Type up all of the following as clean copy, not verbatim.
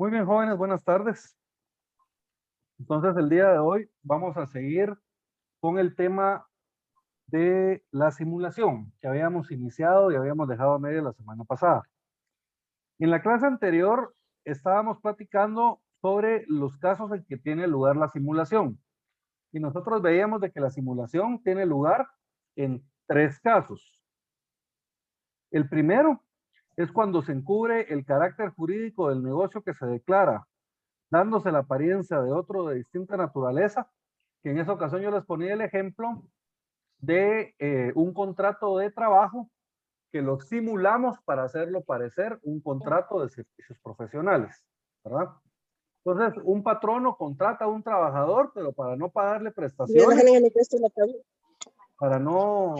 Muy bien, jóvenes, buenas tardes. Entonces, el día de hoy vamos a seguir con el tema de la simulación que habíamos iniciado y habíamos dejado a media la semana pasada. En la clase anterior estábamos platicando sobre los casos en que tiene lugar la simulación. Y nosotros veíamos de que la simulación tiene lugar en tres casos. El primero es cuando se encubre el carácter jurídico del negocio que se declara, dándose la apariencia de otro de distinta naturaleza, que en esa ocasión yo les ponía el ejemplo de un contrato de trabajo que lo simulamos para hacerlo parecer un contrato de servicios profesionales, ¿verdad? Entonces, un patrono contrata a un trabajador, pero para no pagarle prestaciones, para no,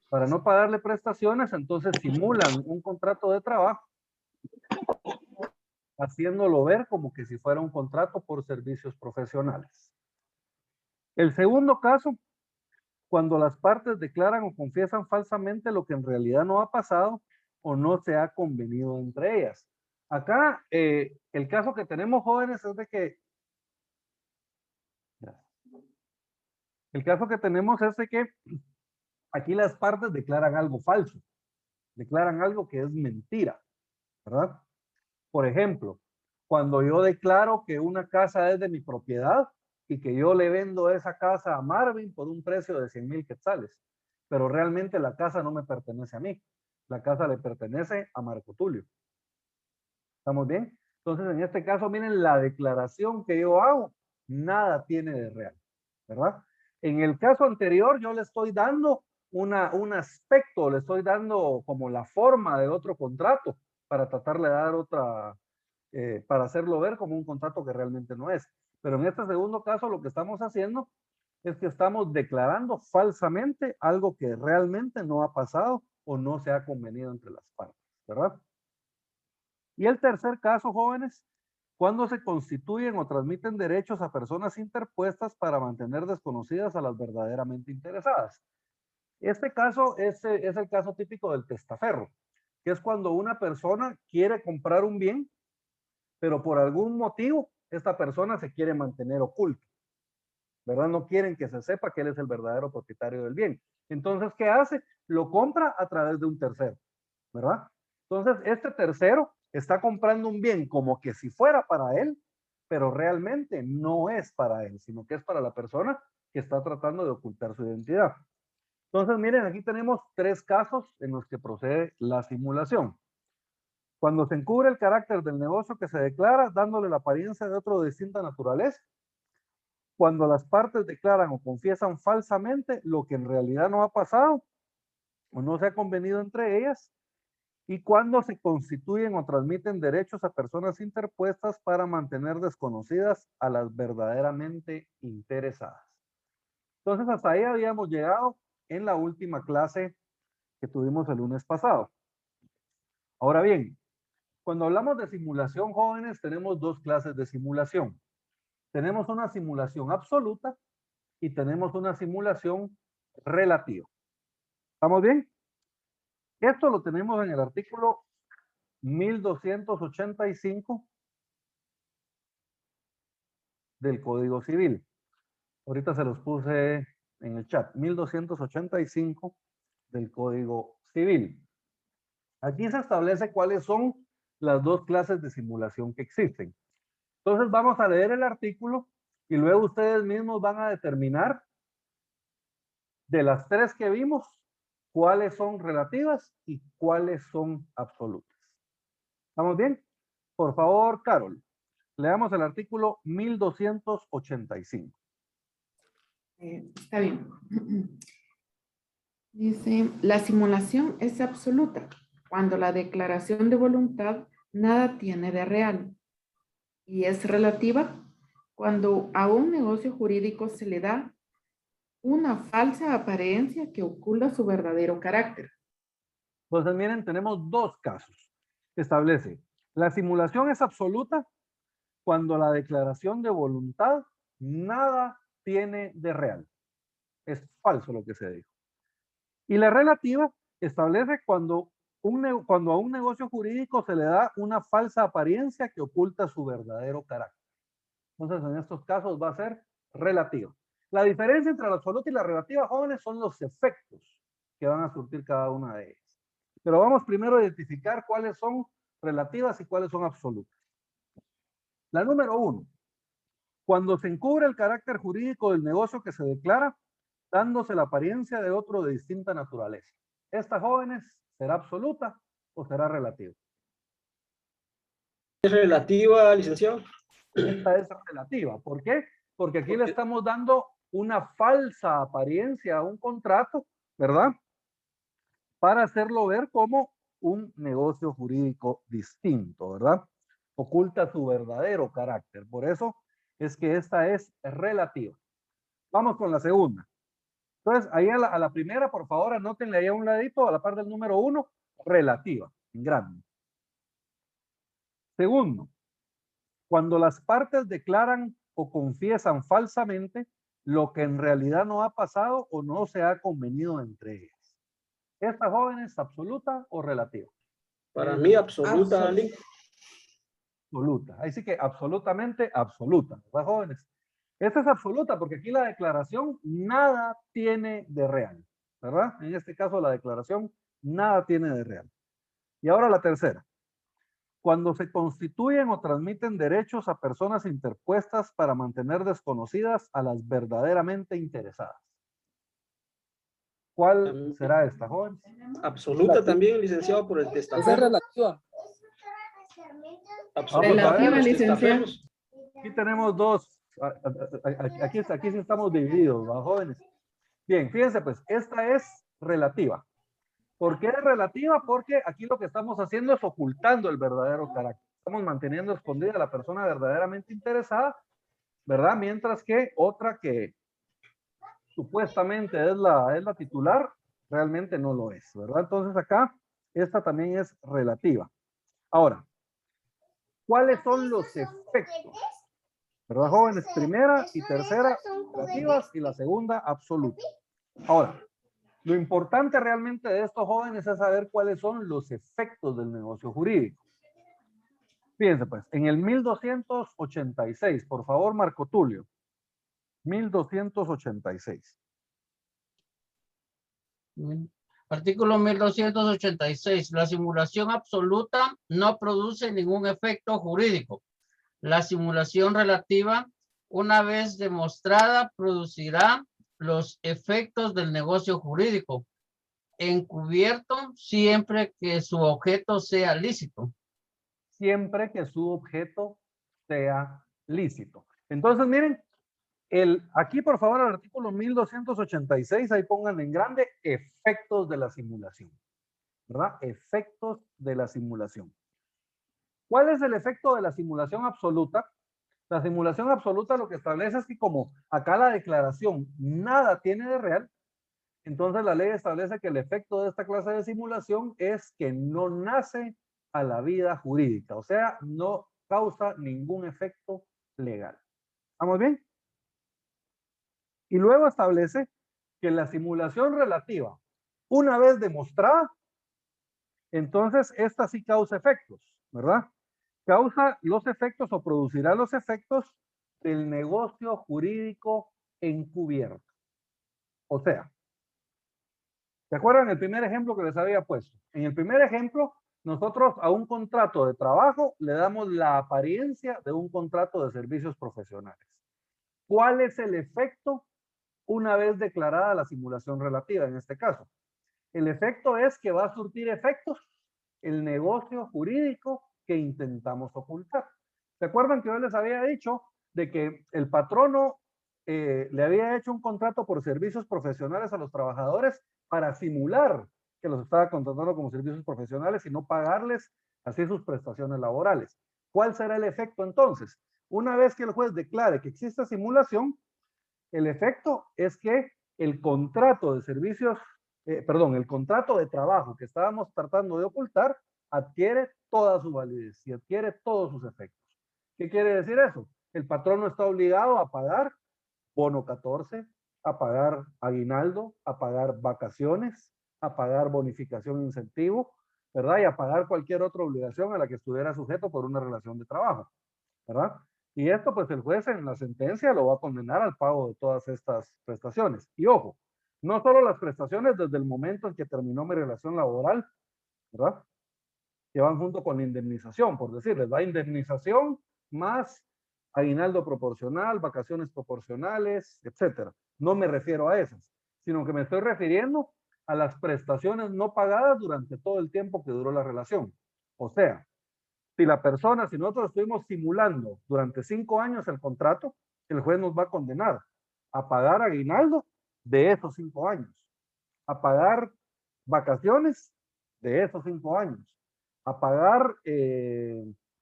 para no pagarle prestaciones, entonces simulan un contrato de trabajo, haciéndolo ver como que si fuera un contrato por servicios profesionales. El segundo caso, cuando las partes declaran o confiesan falsamente lo que en realidad no ha pasado o no se ha convenido entre ellas. Acá, el caso que tenemos, jóvenes, es de que el caso que tenemos es de que aquí las partes declaran algo falso, declaran algo que es mentira, ¿verdad? Por ejemplo, cuando yo declaro que una casa es de mi propiedad y que yo le vendo esa casa a Marvin por un precio de 100,000 quetzales, pero realmente la casa no me pertenece a mí, la casa le pertenece a Marco Tulio. ¿Estamos bien? Entonces, en este caso, miren, la declaración que yo hago, nada tiene de real, ¿verdad? En el caso anterior, yo le estoy dando un aspecto, le estoy dando como la forma de otro contrato para tratarle de dar otra, para hacerlo ver como un contrato que realmente no es. Pero en este segundo caso, lo que estamos haciendo es que estamos declarando falsamente algo que realmente no ha pasado o no se ha convenido entre las partes, ¿verdad? Y el tercer caso, jóvenes, cuando se constituyen o transmiten derechos a personas interpuestas para mantener desconocidas a las verdaderamente interesadas. Este caso es el caso típico del testaferro, que es cuando una persona quiere comprar un bien, pero por algún motivo esta persona se quiere mantener oculto, ¿verdad? No quieren que se sepa que él es el verdadero propietario del bien. Entonces, ¿qué hace? Lo compra a través de un tercero, ¿verdad? Entonces, este tercero está comprando un bien como que si fuera para él, pero realmente no es para él, sino que es para la persona que está tratando de ocultar su identidad. Entonces, miren, aquí tenemos tres casos en los que procede la simulación. Cuando se encubre el carácter del negocio que se declara, dándole la apariencia de otro de distinta naturaleza. Cuando las partes declaran o confiesan falsamente lo que en realidad no ha pasado o no se ha convenido entre ellas. Y cuando se constituyen o transmiten derechos a personas interpuestas para mantener desconocidas a las verdaderamente interesadas. Entonces, hasta ahí habíamos llegado en la última clase que tuvimos el lunes pasado. Ahora bien, cuando hablamos de simulación, jóvenes, tenemos dos clases de simulación. Tenemos una simulación absoluta y tenemos una simulación relativa. ¿Estamos bien? Esto lo tenemos en el artículo 1285 del Código Civil. Ahorita se los puse en el chat. 1285 del Código Civil. Aquí se establece cuáles son las dos clases de simulación que existen. Entonces vamos a leer el artículo y luego ustedes mismos van a determinar de las tres que vimos cuáles son relativas y cuáles son absolutas. ¿Estamos bien? Por favor, Carol, leamos el artículo 1285. Está bien. Dice, la simulación es absoluta cuando la declaración de voluntad nada tiene de real y es relativa cuando a un negocio jurídico se le da una falsa apariencia que oculta su verdadero carácter. Entonces, miren, tenemos dos casos. Establece, la simulación es absoluta cuando la declaración de voluntad nada tiene de real. Es falso lo que se dijo. Y la relativa establece cuando Cuando a un negocio jurídico se le da una falsa apariencia que oculta su verdadero carácter. Entonces, en estos casos va a ser relativa. La diferencia entre la absoluta y la relativa, jóvenes, son los efectos que van a surtir cada una de ellas. Pero vamos primero a identificar cuáles son relativas y cuáles son absolutas. La número 1. Cuando se encubre el carácter jurídico del negocio que se declara, dándose la apariencia de otro de distinta naturaleza. Esta, jóvenes, ¿será absoluta o será relativa? ¿Es relativa, licenciado? Esta es relativa. ¿Por qué? Porque aquí le estamos dando una falsa apariencia a un contrato, ¿verdad? Para hacerlo ver como un negocio jurídico distinto, ¿verdad? Oculta su verdadero carácter. Por eso es que esta es relativa. Vamos con la segunda. Entonces, ahí a la primera, por favor, anótenle ahí a un ladito, a la par del número 1, relativa, en grande. Segundo, cuando las partes declaran o confiesan falsamente lo que en realidad no ha pasado o no se ha convenido entre ellas. ¿Esta, joven, es absoluta o relativa? Para mí, absoluta, Ali. Absoluta. Ahí sí que absolutamente absoluta, ¿verdad, jóvenes? Esta es absoluta porque aquí la declaración nada tiene de real, ¿verdad? En este caso la declaración nada tiene de real. Y ahora la tercera. Cuando se constituyen o transmiten derechos a personas interpuestas para mantener desconocidas a las verdaderamente interesadas. ¿Cuál será esta, joven? Absoluta también, licenciado, por el testaferro. Esa es relativa. Absoluta, Relativa, los licenciado. testaferros. Aquí tenemos dos. Aquí sí estamos divididos, ¿va, jóvenes? Bien, fíjense pues, esta es relativa. ¿Por qué es relativa? Porque aquí lo que estamos haciendo es ocultando el verdadero carácter. Estamos manteniendo escondida a la persona verdaderamente interesada, ¿verdad? Mientras que otra que supuestamente es la titular, realmente no lo es, ¿verdad? Entonces acá, esta también es relativa. Ahora, ¿cuáles son los efectos? ¿Verdad, jóvenes? Primera y tercera relativas y la segunda absoluta. Ahora, lo importante realmente de estos jóvenes es saber cuáles son los efectos del negocio jurídico. Fíjense pues, en el 1286, por favor, Marco Tulio. 1286. Artículo 1286. La simulación absoluta no produce ningún efecto jurídico. La simulación relativa, una vez demostrada, producirá los efectos del negocio jurídico, encubierto siempre que su objeto sea lícito. Siempre que su objeto sea lícito. Entonces, miren, aquí por favor el artículo 1286, ahí pongan en grande efectos de la simulación, ¿verdad? Efectos de la simulación. ¿Cuál es el efecto de la simulación absoluta? La simulación absoluta lo que establece es que como acá la declaración nada tiene de real, entonces la ley establece que el efecto de esta clase de simulación es que no nace a la vida jurídica, o sea, no causa ningún efecto legal. ¿Estamos bien? Y luego establece que la simulación relativa, una vez demostrada, entonces esta sí causa efectos, ¿verdad? Causa los efectos o producirá los efectos del negocio jurídico encubierto. O sea, ¿se acuerdan el primer ejemplo que les había puesto? En el primer ejemplo, nosotros a un contrato de trabajo le damos la apariencia de un contrato de servicios profesionales. ¿Cuál es el efecto una vez declarada la simulación relativa en este caso? El efecto es que va a surtir efectos el negocio jurídico que intentamos ocultar. ¿Se acuerdan que yo les había dicho de que el patrono le había hecho un contrato por servicios profesionales a los trabajadores para simular que los estaba contratando como servicios profesionales y no pagarles así sus prestaciones laborales? ¿Cuál será el efecto entonces? Una vez que el juez declare que existe simulación, el efecto es que el contrato de servicios, el contrato de trabajo que estábamos tratando de ocultar adquiere toda su validez y adquiere todos sus efectos. ¿Qué quiere decir eso? El patrón no está obligado a pagar bono 14, a pagar aguinaldo, a pagar vacaciones, a pagar bonificación incentivo, ¿verdad? Y a pagar cualquier otra obligación a la que estuviera sujeto por una relación de trabajo, ¿verdad? Y esto, pues el juez en la sentencia lo va a condenar al pago de todas estas prestaciones. Y ojo, no solo las prestaciones desde el momento en que terminó mi relación laboral, ¿verdad? Que van junto con la indemnización, por decirles, va indemnización más aguinaldo proporcional, vacaciones proporcionales, etcétera. No me refiero a esas, sino que me estoy refiriendo a las prestaciones no pagadas durante todo el tiempo que duró la relación. O sea, si la persona, si nosotros estuvimos simulando durante 5 años el contrato, el juez nos va a condenar a pagar aguinaldo de esos 5 años, a pagar vacaciones de esos 5 años, a pagar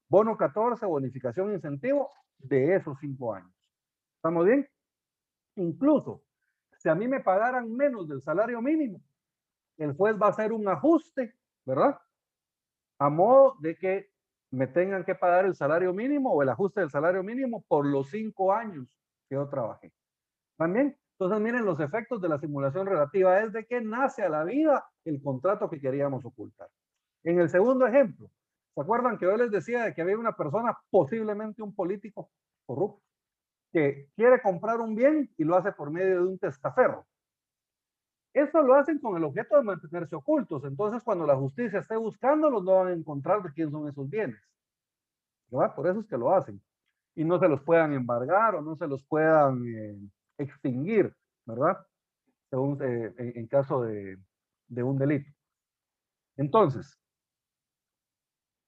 bono 14, bonificación incentivo de esos 5 años. ¿Estamos bien? Incluso, si a mí me pagaran menos del salario mínimo, el juez va a hacer un ajuste, ¿verdad? A modo de que me tengan que pagar el salario mínimo o el ajuste del salario mínimo por los 5 años que yo trabajé. ¿También? Entonces, miren los efectos de la simulación relativa. Es de que nace a la vida el contrato que queríamos ocultar. En el segundo ejemplo, ¿se acuerdan que yo les decía de que había una persona, posiblemente un político corrupto, que quiere comprar un bien y lo hace por medio de un testaferro? Eso lo hacen con el objeto de mantenerse ocultos. Entonces, cuando la justicia esté buscándolos, no van a encontrar de quién son esos bienes, ¿verdad? Por eso es que lo hacen. Y no se los puedan embargar o no se los puedan extinguir, ¿verdad? Según, en caso de un delito. Entonces,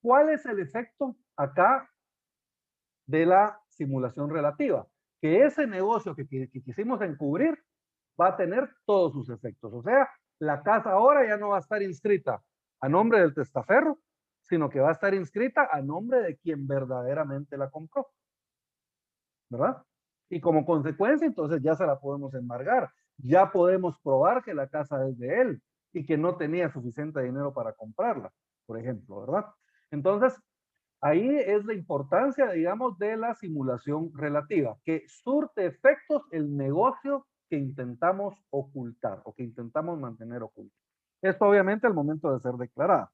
¿cuál es el efecto acá de la simulación relativa? Que ese negocio que quisimos encubrir va a tener todos sus efectos. O sea, la casa ahora ya no va a estar inscrita a nombre del testaferro, sino que va a estar inscrita a nombre de quien verdaderamente la compró, ¿verdad? Y como consecuencia, entonces ya se la podemos embargar. Ya podemos probar que la casa es de él y que no tenía suficiente dinero para comprarla, por ejemplo, ¿verdad? Entonces, ahí es la importancia, digamos, de la simulación relativa, que surte efectos el negocio que intentamos ocultar o que intentamos mantener oculto. Esto obviamente al momento de ser declarada.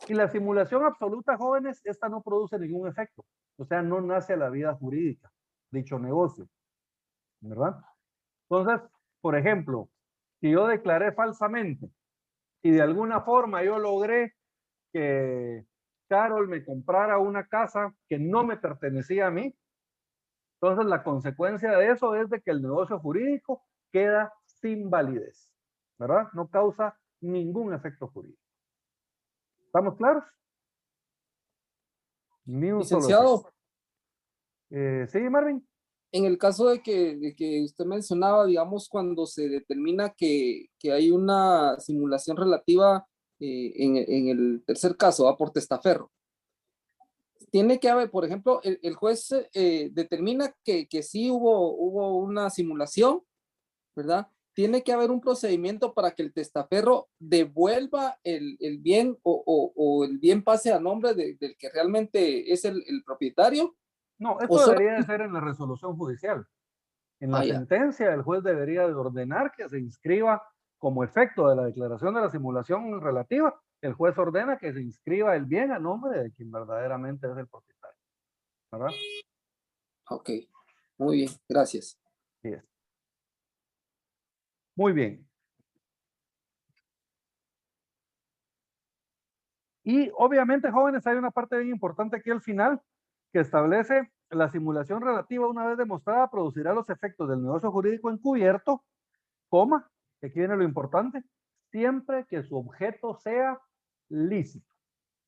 Y la simulación absoluta, jóvenes, esta no produce ningún efecto. O sea, no nace a la vida jurídica, dicho negocio, ¿verdad? Entonces, por ejemplo, si yo declaré falsamente y de alguna forma yo logré que Carol me comprara una casa que no me pertenecía a mí, entonces la consecuencia de eso es de que el negocio jurídico queda sin validez, ¿verdad? No causa ningún efecto jurídico. ¿Estamos claros? Ni un solo Licenciado, efecto. Sí, Marvin. en el caso de que usted mencionaba, digamos, cuando se determina que hay una simulación relativa en el tercer caso, por testaferro, tiene que haber, por ejemplo, el juez determina que sí hubo una simulación, ¿verdad? Tiene que haber un procedimiento para que el testaferro devuelva el bien o el bien pase a nombre del que realmente es el propietario. No, O esto solo, debería de ser en la resolución judicial. En la vaya, sentencia, el juez debería de ordenar que se inscriba como efecto de la declaración de la simulación relativa. El juez ordena que se inscriba el bien a nombre de quien verdaderamente es el propietario, ¿verdad? ok, muy bien, gracias. Así es. Muy bien. Y obviamente, jóvenes, hay una parte bien importante aquí al final que establece la simulación relativa una vez demostrada producirá los efectos del negocio jurídico encubierto, coma, que aquí viene lo importante, siempre que su objeto sea lícito.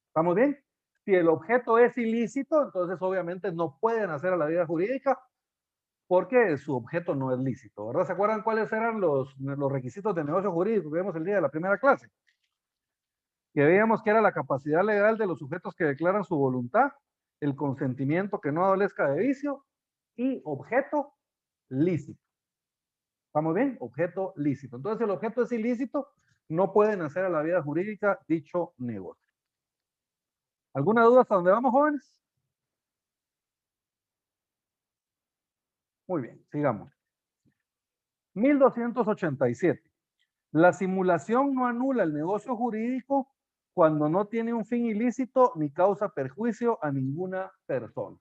¿Estamos bien? Si el objeto es ilícito, entonces obviamente no pueden hacer a la vida jurídica porque su objeto no es lícito, ¿verdad? ¿Se acuerdan cuáles eran los requisitos del negocio jurídico que vimos el día de la primera clase? Que veíamos que era la capacidad legal de los sujetos que declaran su voluntad, el consentimiento que no adolezca de vicio y objeto lícito. ¿Estamos bien? Objeto lícito. Entonces, si el objeto es ilícito, no pueden hacer a la vida jurídica dicho negocio. ¿Alguna duda hasta dónde vamos, jóvenes? Muy bien, sigamos. 1287. La simulación no anula el negocio jurídico cuando no tiene un fin ilícito ni causa perjuicio a ninguna persona,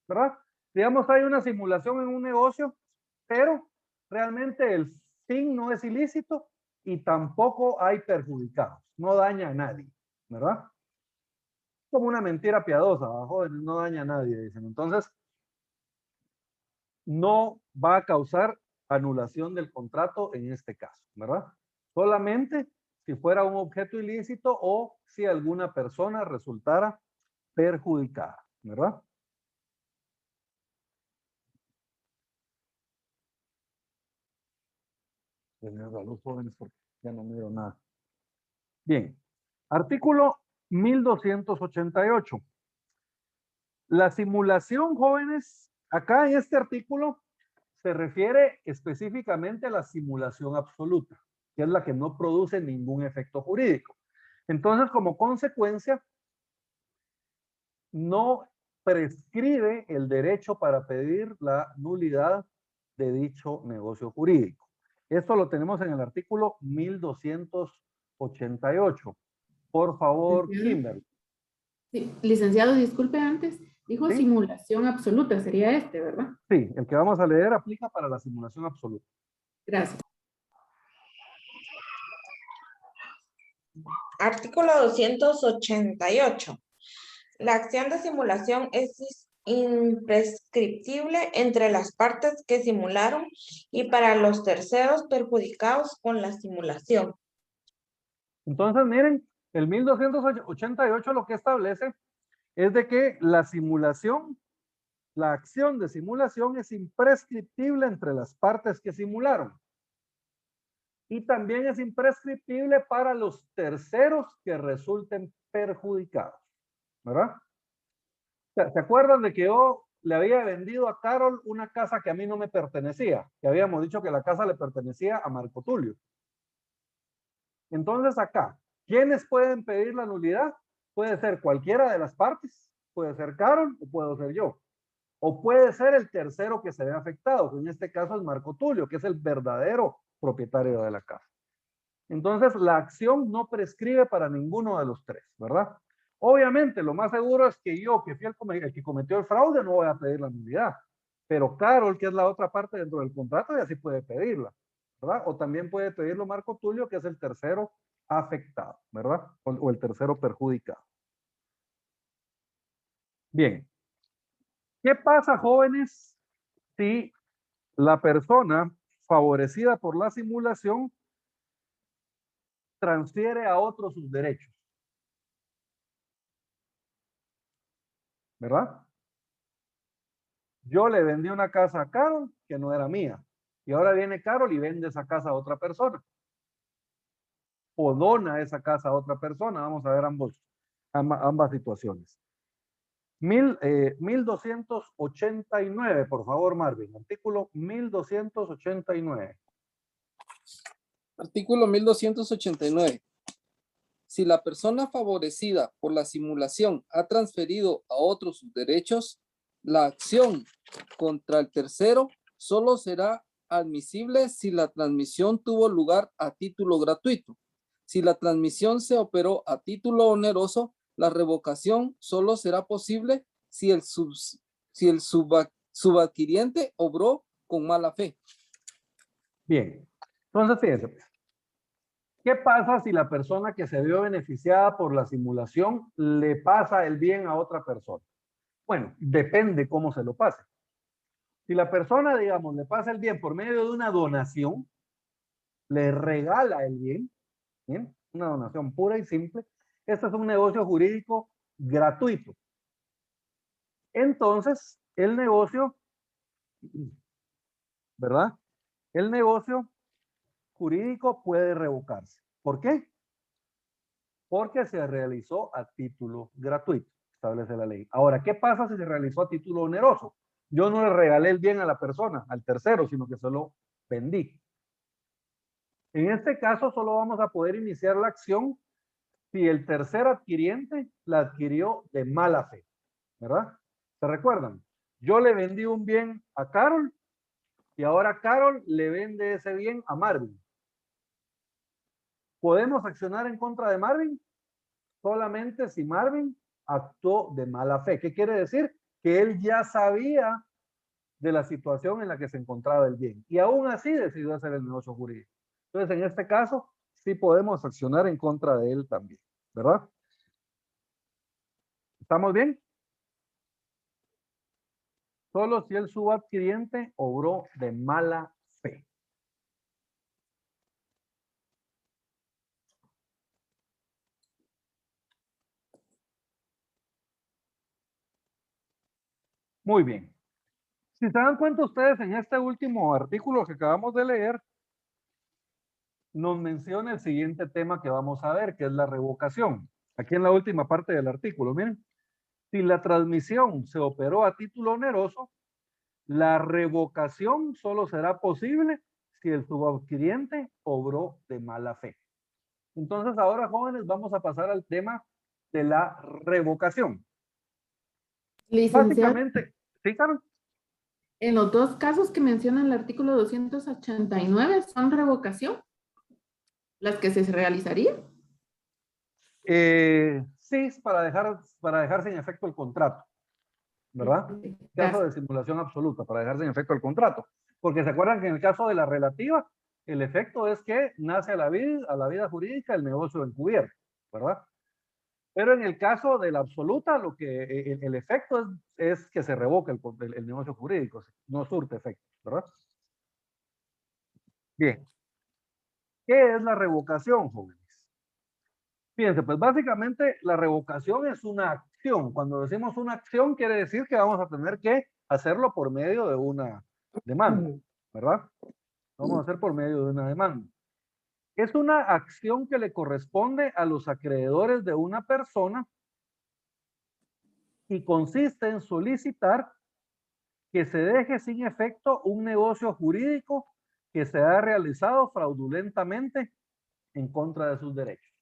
¿verdad? Digamos, hay una simulación en un negocio, pero realmente el fin no es ilícito y tampoco hay perjudicados, no daña a nadie, ¿verdad? Como una mentira piadosa, jóvenes, no daña a nadie, dicen. Entonces, no va a causar anulación del contrato en este caso, ¿verdad? Solamente si fuera un objeto ilícito o si alguna persona resultara perjudicada, ¿verdad? Tener la luz, jóvenes, porque ya no miro nada. Bien, artículo 1288. La simulación, jóvenes, acá en este artículo se refiere específicamente a la simulación absoluta, que es la que no produce ningún efecto jurídico. Entonces, como consecuencia, no prescribe el derecho para pedir la nulidad de dicho negocio jurídico. Esto lo tenemos en el artículo 1288. Por favor, Kimberly. Sí, licenciado, disculpe antes, dijo ¿Sí? simulación absoluta, sería este, ¿verdad? Sí, el que vamos a leer aplica para la simulación absoluta. Gracias. Artículo 288. La acción de simulación es imprescriptible entre las partes que simularon y para los terceros perjudicados con la simulación. Entonces, miren, el 1288 lo que establece es de que la simulación, la acción de simulación es imprescriptible entre las partes que simularon. Y también es imprescriptible para los terceros que resulten perjudicados, ¿verdad? ¿Se acuerdan de que yo le había vendido a Carol una casa que a mí no me pertenecía? Que habíamos dicho que la casa le pertenecía a Marco Tulio. Entonces acá, ¿quiénes pueden pedir la nulidad? Puede ser cualquiera de las partes, puede ser Carol o puedo ser yo. O puede ser el tercero que se ve afectado, que en este caso es Marco Tulio, que es el verdadero propietario de la casa. Entonces, la acción no prescribe para ninguno de los tres, ¿verdad? Obviamente, lo más seguro es que yo, que fui el que cometió el fraude, no voy a pedir la nulidad. Pero Carol, que es la otra parte dentro del contrato, ya sí puede pedirla, ¿verdad? O también puede pedirlo Marco Tulio, que es el tercero afectado, ¿verdad? O el tercero perjudicado. Bien. ¿Qué pasa, jóvenes, si la persona favorecida por la simulación transfiere a otro sus derechos? ¿Verdad? Yo le vendí una casa a Carol que no era mía. Y ahora viene Carol y vende esa casa a otra persona. O dona esa casa a otra persona. Vamos a ver ambas situaciones. 1289, por favor, Marvin. Artículo 1289. Artículo 1289. Si la persona favorecida por la simulación ha transferido a otros sus derechos, la acción contra el tercero solo será admisible si la transmisión tuvo lugar a título gratuito. Si la transmisión se operó a título oneroso, la revocación solo será posible si el subadquiriente obró con mala fe. Bien. Entonces, fíjense. ¿Qué pasa si la persona que se vio beneficiada por la simulación le pasa el bien a otra persona? Bueno, depende cómo se lo pase. Si la persona, digamos, le pasa el bien por medio de una donación, le regala el bien, ¿bien? Una donación pura y simple, este es un negocio jurídico gratuito. Entonces, el negocio, ¿verdad? El negocio jurídico puede revocarse. ¿Por qué? Porque se realizó a título gratuito, establece la ley. Ahora, ¿qué pasa si se realizó a título oneroso? Yo no le regalé el bien a la persona, al tercero, sino que se lo vendí. En este caso, solo vamos a poder iniciar la acción si el tercer adquiriente la adquirió de mala fe, ¿verdad? ¿Se recuerdan? Yo le vendí un bien a Carol y ahora Carol le vende ese bien a Marvin. ¿Podemos accionar en contra de Marvin? solamente si Marvin actuó de mala fe. ¿Qué quiere decir? Que él ya sabía de la situación en la que se encontraba el bien y aún así decidió hacer el negocio jurídico. Entonces, en este caso, sí podemos accionar en contra de él también, ¿verdad? ¿Estamos bien? Solo si el subadquiriente obró de mala fe. Muy bien. Si se dan cuenta ustedes en este último artículo que acabamos de leer, nos menciona el siguiente tema que vamos a ver, que es la revocación. Aquí en la última parte del artículo, miren. Si la transmisión se operó a título oneroso, la revocación solo será posible si el subadquiriente obró de mala fe. Entonces ahora, jóvenes, vamos a pasar al tema de la revocación. Licenciado, Básicamente, ¿sí, Carlos? en los dos casos que menciona el artículo 289, ¿son revocación las que se realizarían? Sí, para dejar sin efecto el contrato, ¿verdad? Caso de simulación absoluta, para dejar sin efecto el contrato. Porque se acuerdan que en el caso de la relativa, el efecto es que nace a la vida jurídica el negocio encubierto, ¿verdad? Pero en el caso de la absoluta, lo que el efecto es que se revoca el negocio jurídico, no surte efecto, ¿verdad? Bien. ¿Qué es la revocación, jóvenes? Fíjense, pues básicamente la revocación es una acción. Cuando decimos una acción, quiere decir que vamos a tener que hacerlo por medio de una demanda, ¿verdad? Vamos a hacer por medio de una demanda. Es una acción que le corresponde a los acreedores de una persona y consiste en solicitar que se deje sin efecto un negocio jurídico que se ha realizado fraudulentamente en contra de sus derechos.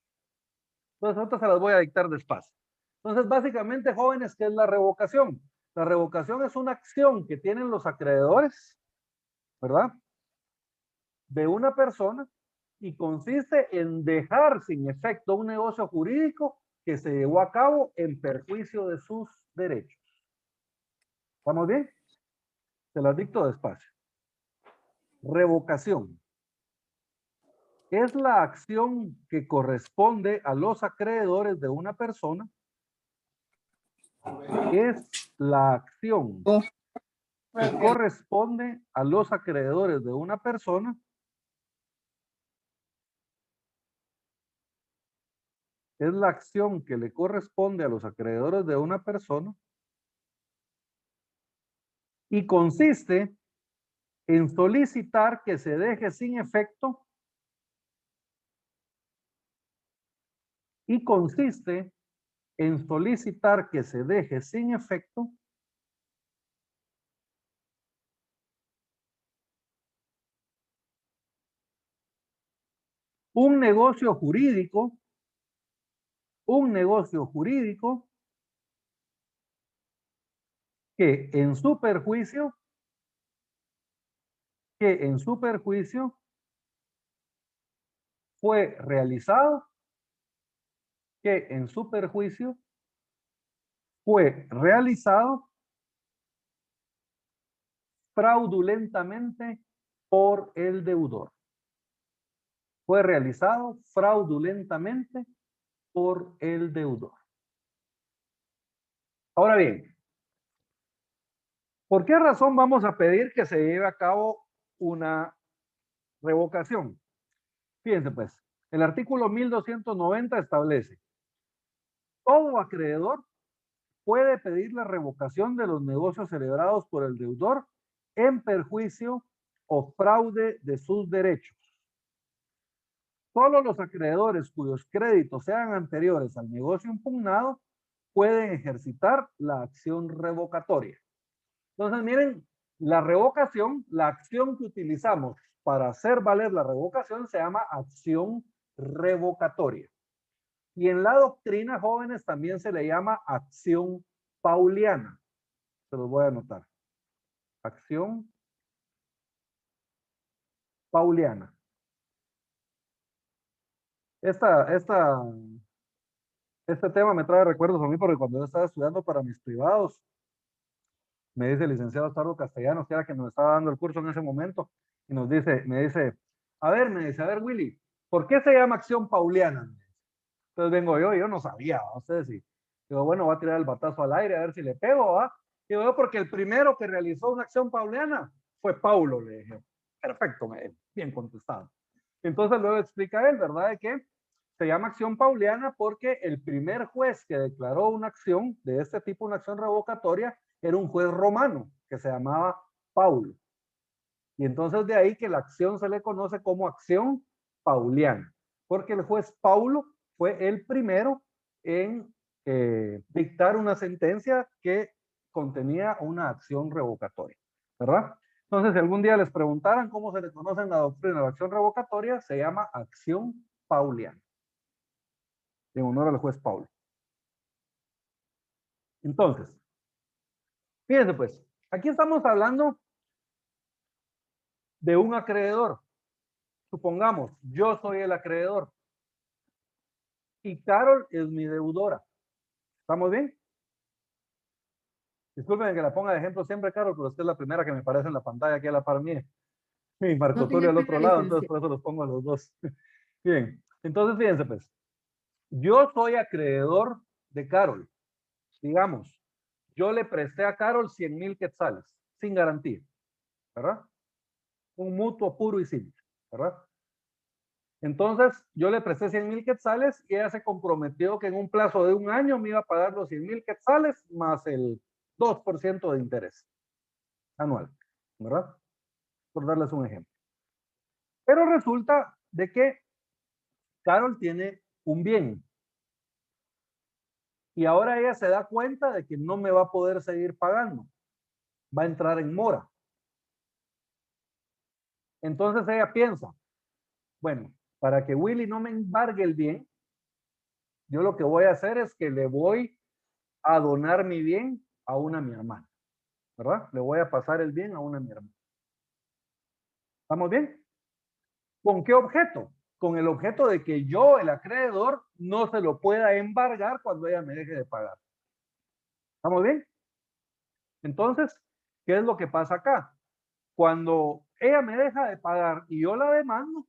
Entonces, ahorita se las voy a dictar despacio. Entonces, básicamente, jóvenes, ¿qué es la revocación? La revocación es una acción que tienen los acreedores, ¿verdad? De una persona y consiste en dejar sin efecto un negocio jurídico que se llevó a cabo en perjuicio de sus derechos. ¿Estamos bien? Se las dicto despacio. Revocación. Es la acción que corresponde a los acreedores de una persona. Es la acción que corresponde a los acreedores de una persona es la acción que le corresponde a los acreedores de una persona y consiste en solicitar que se deje sin efecto y consiste en solicitar que se deje sin efecto un negocio jurídico que en su perjuicio fue realizado fraudulentamente por el deudor. Fue realizado fraudulentamente por el deudor. Ahora bien, ¿por qué razón vamos a pedir que se lleve a cabo una revocación? Fíjense pues, el artículo 1290 establece: todo acreedor puede pedir la revocación de los negocios celebrados por el deudor en perjuicio o fraude de sus derechos. Solo los acreedores cuyos créditos sean anteriores al negocio impugnado pueden ejercitar la acción revocatoria. Entonces, miren, la revocación, la acción que utilizamos para hacer valer la revocación se llama acción revocatoria. Y en la doctrina, jóvenes, también se le llama acción pauliana. Se los voy a anotar. Acción pauliana. Esta Este tema me trae recuerdos a mí porque cuando yo estaba estudiando para mis privados, me dice el licenciado Osvaldo Castellanos, que era quien nos estaba dando el curso en ese momento, y me dice, a ver Willy, ¿por qué se llama acción pauliana? Entonces vengo yo no sabía, ¿va? Ustedes sí. Digo, bueno, voy a tirar el batazo al aire a ver si le pego, ¿va? Digo yo, porque el primero que realizó una acción pauliana fue Paulo, le dije. Perfecto, bien contestado. Entonces luego explica él, ¿verdad? De que se llama acción pauliana porque el primer juez que declaró una acción de este tipo, una acción revocatoria, era un juez romano que se llamaba Paulo. Y entonces de ahí que la acción se le conoce como acción pauliana, porque el juez Paulo fue el primero en dictar una sentencia que contenía una acción revocatoria, ¿verdad? Entonces, si algún día les preguntaran cómo se le conoce en la doctrina de la acción revocatoria, se llama acción pauliana, en honor al juez Paulo. Entonces, fíjense pues, aquí estamos hablando de un acreedor. Supongamos, yo soy el acreedor y Carol es mi deudora. ¿Estamos bien? Disculpen que la ponga de ejemplo siempre, Carol, pero usted es la primera que me aparece en la pantalla aquí a la par mía. Y Marco No Tulio tenga al otro pena, lado, entonces licenciado. por eso los pongo a los dos. Bien, entonces fíjense pues, yo soy acreedor de Carol. Digamos, yo le presté a Carol 100,000 quetzales, sin garantía, ¿verdad? Un mutuo puro y simple, ¿verdad? Entonces, yo le presté 100,000 quetzales y ella se comprometió que en un plazo de un año me iba a pagar los 100,000 quetzales más el 2% de interés anual, ¿verdad? Por darles un ejemplo. Pero resulta de que Carol tiene un bien y ahora ella se da cuenta de que no me va a poder seguir pagando. Va a entrar en mora. Entonces ella piensa, bueno, para que Willy no me embargue el bien, yo lo que voy a hacer es que le voy a donar mi bien a una mi hermana, ¿verdad? Le voy a pasar el bien a una mi hermana. ¿Estamos bien? ¿Con qué objeto? Con el objeto de que yo, el acreedor, no se lo pueda embargar cuando ella me deje de pagar. ¿Estamos bien? Entonces, ¿qué es lo que pasa acá? Cuando ella me deja de pagar y yo la demando,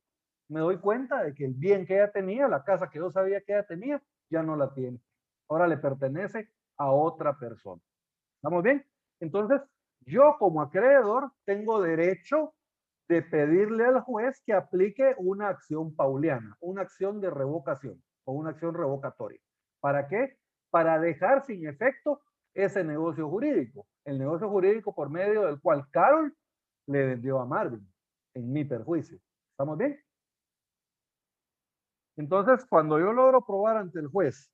me doy cuenta de que el bien que ella tenía, la casa que yo sabía que ella tenía, ya no la tiene. Ahora le pertenece a otra persona. ¿Estamos bien? Entonces, yo como acreedor tengo derecho de pedirle al juez que aplique una acción pauliana, una acción de revocación o una acción revocatoria. ¿Para qué? Para dejar sin efecto ese negocio jurídico. El negocio jurídico por medio del cual Carol le vendió a Marvin en mi perjuicio. ¿Estamos bien? Entonces, cuando yo logro probar ante el juez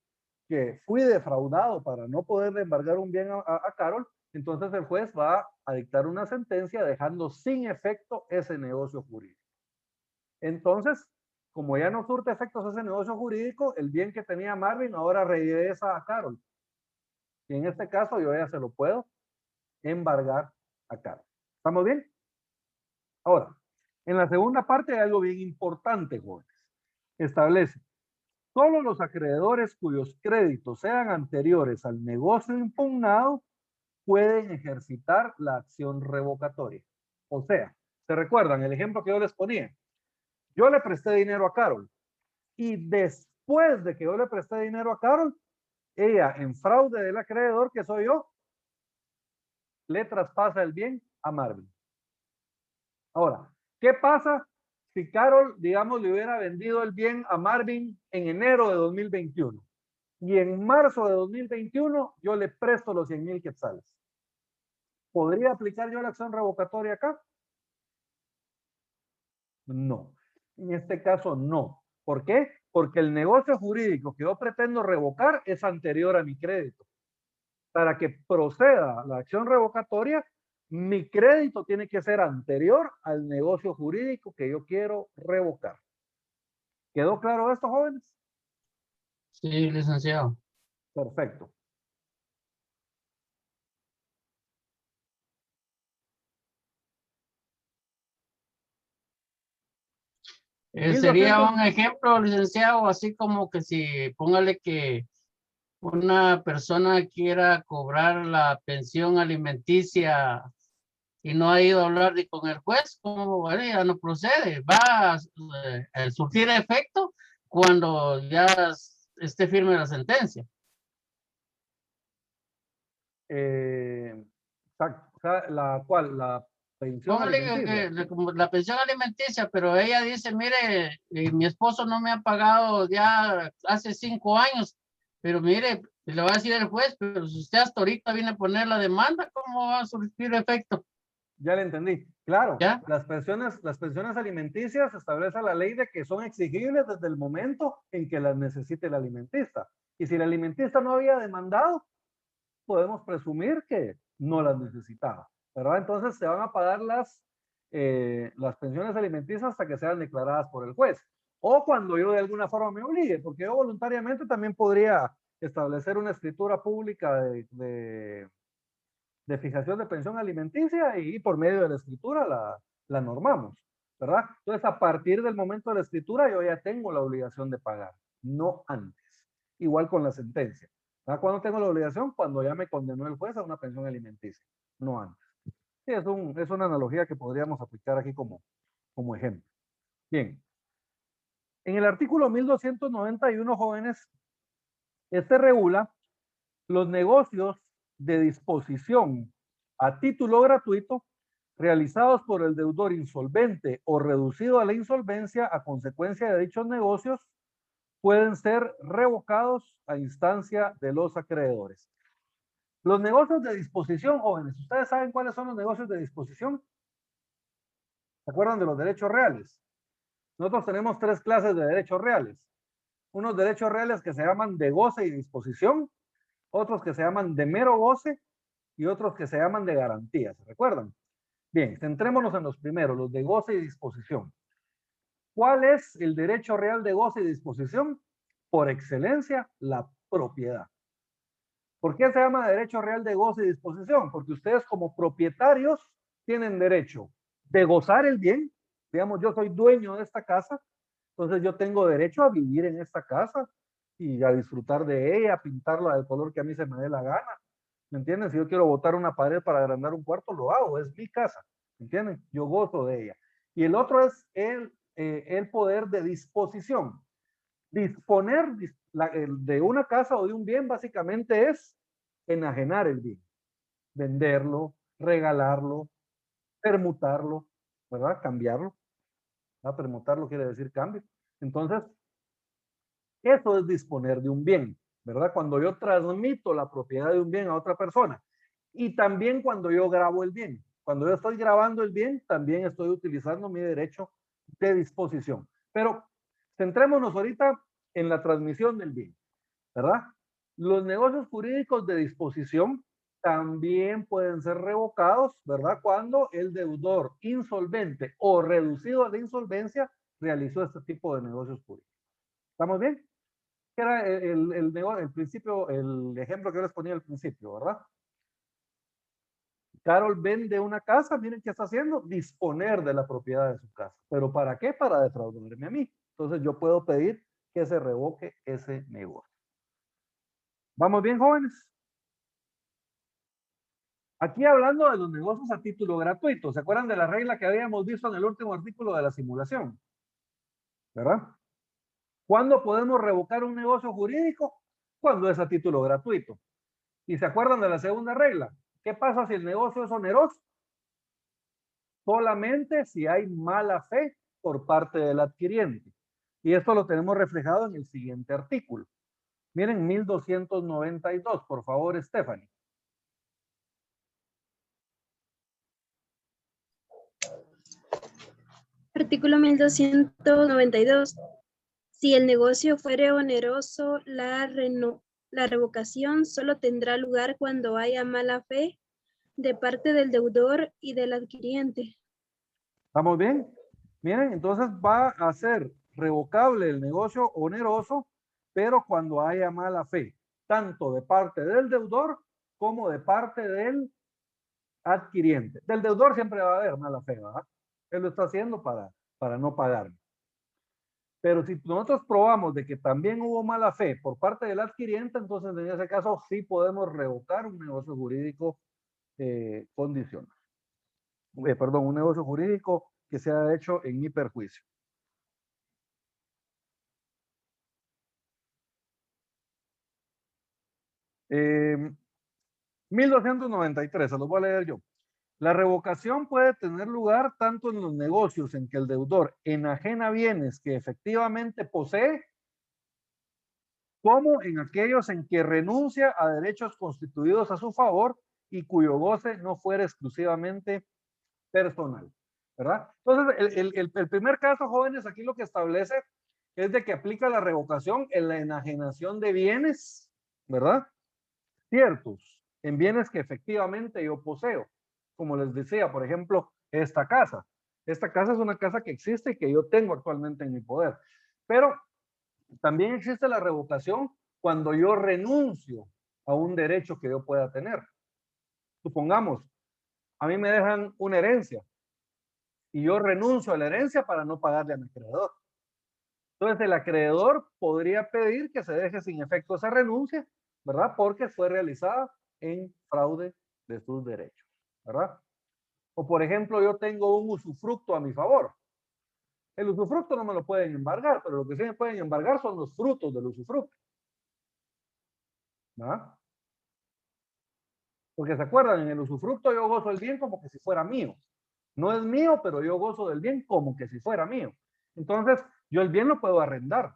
que fui defraudado para no poder embargar un bien a Carol, entonces el juez va a dictar una sentencia dejando sin efecto ese negocio jurídico. Entonces, como ya no surte efectos ese negocio jurídico, el bien que tenía Marvin ahora regresa a Carol. Y en este caso yo ya se lo puedo embargar a Carol. ¿Estamos bien? Ahora, en la segunda parte hay algo bien importante, jóvenes. Establece, solo los acreedores cuyos créditos sean anteriores al negocio impugnado pueden ejercitar la acción revocatoria. O sea, ¿se recuerdan el ejemplo que yo les ponía? Yo le presté dinero a Carol y después de que yo le presté dinero a Carol, ella, en fraude del acreedor, que soy yo, le traspasa el bien a Marvin. Ahora, ¿qué pasa si Carol, digamos, le hubiera vendido el bien a Marvin en enero de 2021? Y en marzo de 2021 yo le presto los 100,000 quetzales. ¿Podría aplicar yo la acción revocatoria acá? No. En este caso no. ¿Por qué? Porque el negocio jurídico que yo pretendo revocar es anterior a mi crédito. Para que proceda la acción revocatoria, mi crédito tiene que ser anterior al negocio jurídico que yo quiero revocar. ¿Quedó claro esto, jóvenes? Sí, licenciado. Perfecto. Sería 1200. un ejemplo, licenciado, así como que si, póngale que una persona quiera cobrar la pensión alimenticia y no ha ido a hablar ni con el juez, ¿cómo bueno, ya no procede? Va a surtir efecto cuando ya esté firme la sentencia. Exacto. O sea, la cual, la pensión Póngale alimenticia. como la pensión alimenticia, pero ella dice, mire, mi esposo no me ha pagado ya hace 5 años, pero mire, le va a decir el juez, pero si usted hasta ahorita viene a poner la demanda, ¿cómo va a surtir efecto? Ya le entendí. Claro, ¿Ya? las pensiones alimenticias establece la ley de que son exigibles desde el momento en que las necesite el alimentista. Y si el alimentista no había demandado, podemos presumir que no las necesitaba, ¿verdad? Entonces se van a pagar las pensiones alimenticias hasta que sean declaradas por el juez. O cuando yo de alguna forma me obligue, porque yo voluntariamente también podría establecer una escritura pública de fijación de pensión alimenticia y por medio de la escritura la normamos, ¿verdad? Entonces, a partir del momento de la escritura, yo ya tengo la obligación de pagar, no antes. Igual con la sentencia. ¿Verdad? ¿Cuándo tengo la obligación? Cuando ya me condenó el juez a una pensión alimenticia, no antes. Sí, es una analogía que podríamos aplicar aquí como ejemplo. Bien. En el artículo 1291, jóvenes, este regula los negocios de disposición a título gratuito realizados por el deudor insolvente o reducido a la insolvencia a consecuencia de dichos negocios pueden ser revocados a instancia de los acreedores. Los negocios de disposición, jóvenes, ¿ustedes saben cuáles son los negocios de disposición? ¿Se acuerdan de los derechos reales? Nosotros tenemos 3 clases de derechos reales. Unos derechos reales que se llaman de goce y disposición, otros que se llaman de mero goce y otros que se llaman de garantía. ¿Se recuerdan? Bien, centrémonos en los primeros, los de goce y disposición. ¿Cuál es el derecho real de goce y disposición? Por excelencia, la propiedad. ¿Por qué se llama derecho real de goce y disposición? Porque ustedes como propietarios tienen derecho de gozar el bien. Digamos, yo soy dueño de esta casa, entonces yo tengo derecho a vivir en esta casa y a disfrutar de ella, pintarla del color que a mí se me dé la gana. ¿Me entienden? Si yo quiero botar una pared para agrandar un cuarto, lo hago, es mi casa. ¿Me entienden? Yo gozo de ella. Y el otro es el poder de disposición. Disponer de una casa o de un bien básicamente es enajenar el bien, venderlo, regalarlo, permutarlo, ¿verdad? Cambiarlo. ¿Verdad? Permutarlo quiere decir cambio. Entonces, eso es disponer de un bien, ¿verdad? Cuando yo transmito la propiedad de un bien a otra persona. Y también cuando yo grabo el bien. Cuando yo estoy grabando el bien, también estoy utilizando mi derecho de disposición. Pero centrémonos ahorita en la transmisión del bien, ¿verdad? Los negocios jurídicos de disposición también pueden ser revocados, ¿verdad? Cuando el deudor insolvente o reducido a la insolvencia realizó este tipo de negocios jurídicos. ¿Estamos bien? Era el principio, el ejemplo que yo les ponía al principio, ¿verdad? Carol vende una casa, miren qué está haciendo, disponer de la propiedad de su casa. ¿Pero para qué? Para defraudarme a mí. Entonces yo puedo pedir que se revoque ese negocio. ¿Vamos bien, jóvenes? Aquí hablando de los negocios a título gratuito, ¿se acuerdan de la regla que habíamos visto en el último artículo de la simulación? ¿Verdad? ¿Cuándo podemos revocar un negocio jurídico? Cuando es a título gratuito. ¿Y se acuerdan de la segunda regla? ¿Qué pasa si el negocio es oneroso? Solamente si hay mala fe por parte del adquiriente. Y esto lo tenemos reflejado en el siguiente artículo. Miren, 1292, por favor, Stephanie. Artículo 1292. Si el negocio fuere oneroso, la revocación solo tendrá lugar cuando haya mala fe de parte del deudor y del adquiriente. ¿Estamos bien? Miren, entonces va a ser revocable el negocio oneroso, pero cuando haya mala fe, tanto de parte del deudor como de parte del adquiriente. Del deudor siempre va a haber mala fe, ¿verdad? Él lo está haciendo para no pagar. Pero si nosotros probamos de que también hubo mala fe por parte del adquiriente, entonces en ese caso sí podemos revocar un negocio jurídico condicional. Perdón, un negocio jurídico que se ha hecho en mi perjuicio. Eh, 1293, se los voy a leer yo. La revocación puede tener lugar tanto en los negocios en que el deudor enajena bienes que efectivamente posee, como en aquellos en que renuncia a derechos constituidos a su favor y cuyo goce no fuera exclusivamente personal, ¿verdad? Entonces, el primer caso, jóvenes, aquí lo que establece es de que aplica la revocación en la enajenación de bienes, ¿verdad? Ciertos, en bienes que efectivamente yo poseo. Como les decía, por ejemplo, esta casa. Esta casa es una casa que existe y que yo tengo actualmente en mi poder. Pero también existe la revocación cuando yo renuncio a un derecho que yo pueda tener. Supongamos, a mí me dejan una herencia y yo renuncio a la herencia para no pagarle a mi acreedor. Entonces el acreedor podría pedir que se deje sin efecto esa renuncia, ¿verdad? Porque fue realizada en fraude de sus derechos, ¿verdad? O por ejemplo, yo tengo un usufructo a mi favor. El usufructo no me lo pueden embargar, pero lo que sí me pueden embargar son los frutos del usufructo, ¿verdad? Porque se acuerdan, en el usufructo yo gozo el bien como que si fuera mío. No es mío, pero yo gozo del bien como que si fuera mío. Entonces, yo el bien lo puedo arrendar.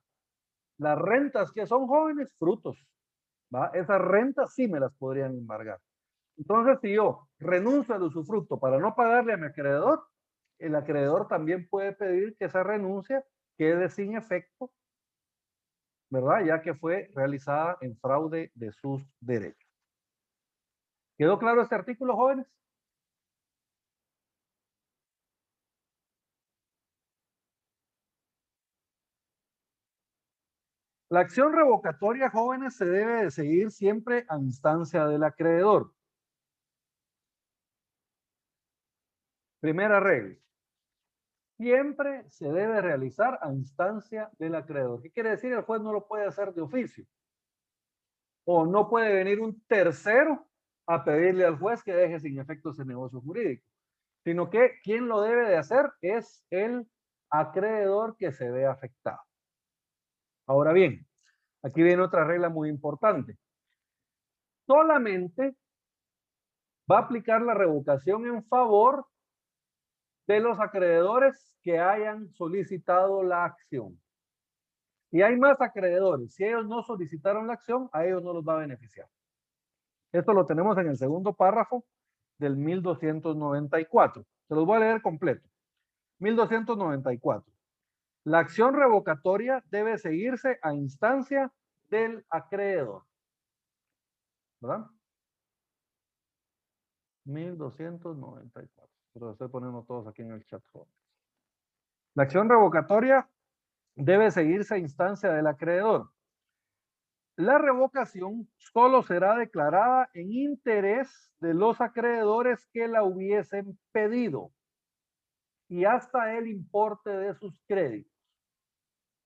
Las rentas que son jóvenes, frutos, ¿va? Esas rentas sí me las podrían embargar. Entonces, si yo renuncio al usufructo para no pagarle a mi acreedor, el acreedor también puede pedir que esa renuncia quede sin efecto, ¿verdad? Ya que fue realizada en fraude de sus derechos. ¿Quedó claro este artículo, jóvenes? La acción revocatoria, jóvenes, se debe de seguir siempre a instancia del acreedor. Primera regla. Siempre se debe realizar a instancia del acreedor. ¿Qué quiere decir? El juez no lo puede hacer de oficio. O no puede venir un tercero a pedirle al juez que deje sin efecto ese negocio jurídico. Sino que quien lo debe de hacer es el acreedor que se ve afectado. Ahora bien, aquí viene otra regla muy importante. Solamente va a aplicar la revocación en favor de los acreedores que hayan solicitado la acción. Y hay más acreedores. Si ellos no solicitaron la acción, a ellos no los va a beneficiar. Esto lo tenemos en el segundo párrafo del 1294. Se los voy a leer completo. 1294. La acción revocatoria debe seguirse a instancia del acreedor. ¿Verdad? 1294. Pero estoy poniendo todos aquí en el chat. La acción revocatoria debe seguirse a instancia del acreedor. La revocación solo será declarada en interés de los acreedores que la hubiesen pedido y hasta el importe de sus créditos,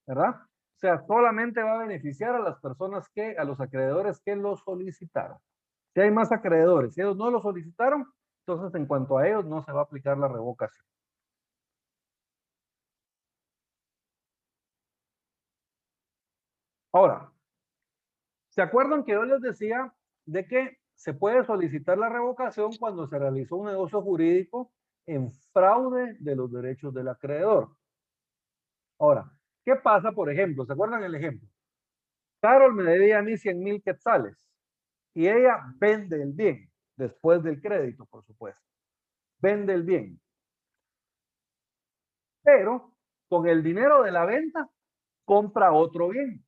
¿verdad? O sea, solamente va a beneficiar a las personas a los acreedores que lo solicitaron. Si hay más acreedores, si ellos no lo solicitaron, entonces en cuanto a ellos no se va a aplicar la revocación. Ahora, ¿se acuerdan que yo les decía de que se puede solicitar la revocación cuando se realizó un negocio jurídico en fraude de los derechos del acreedor? Ahora, ¿qué pasa, por ejemplo? ¿Se acuerdan el ejemplo? Carol me debía a mí 100,000 quetzales y ella vende el bien después del crédito, por supuesto. Vende el bien. Pero con el dinero de la venta compra otro bien.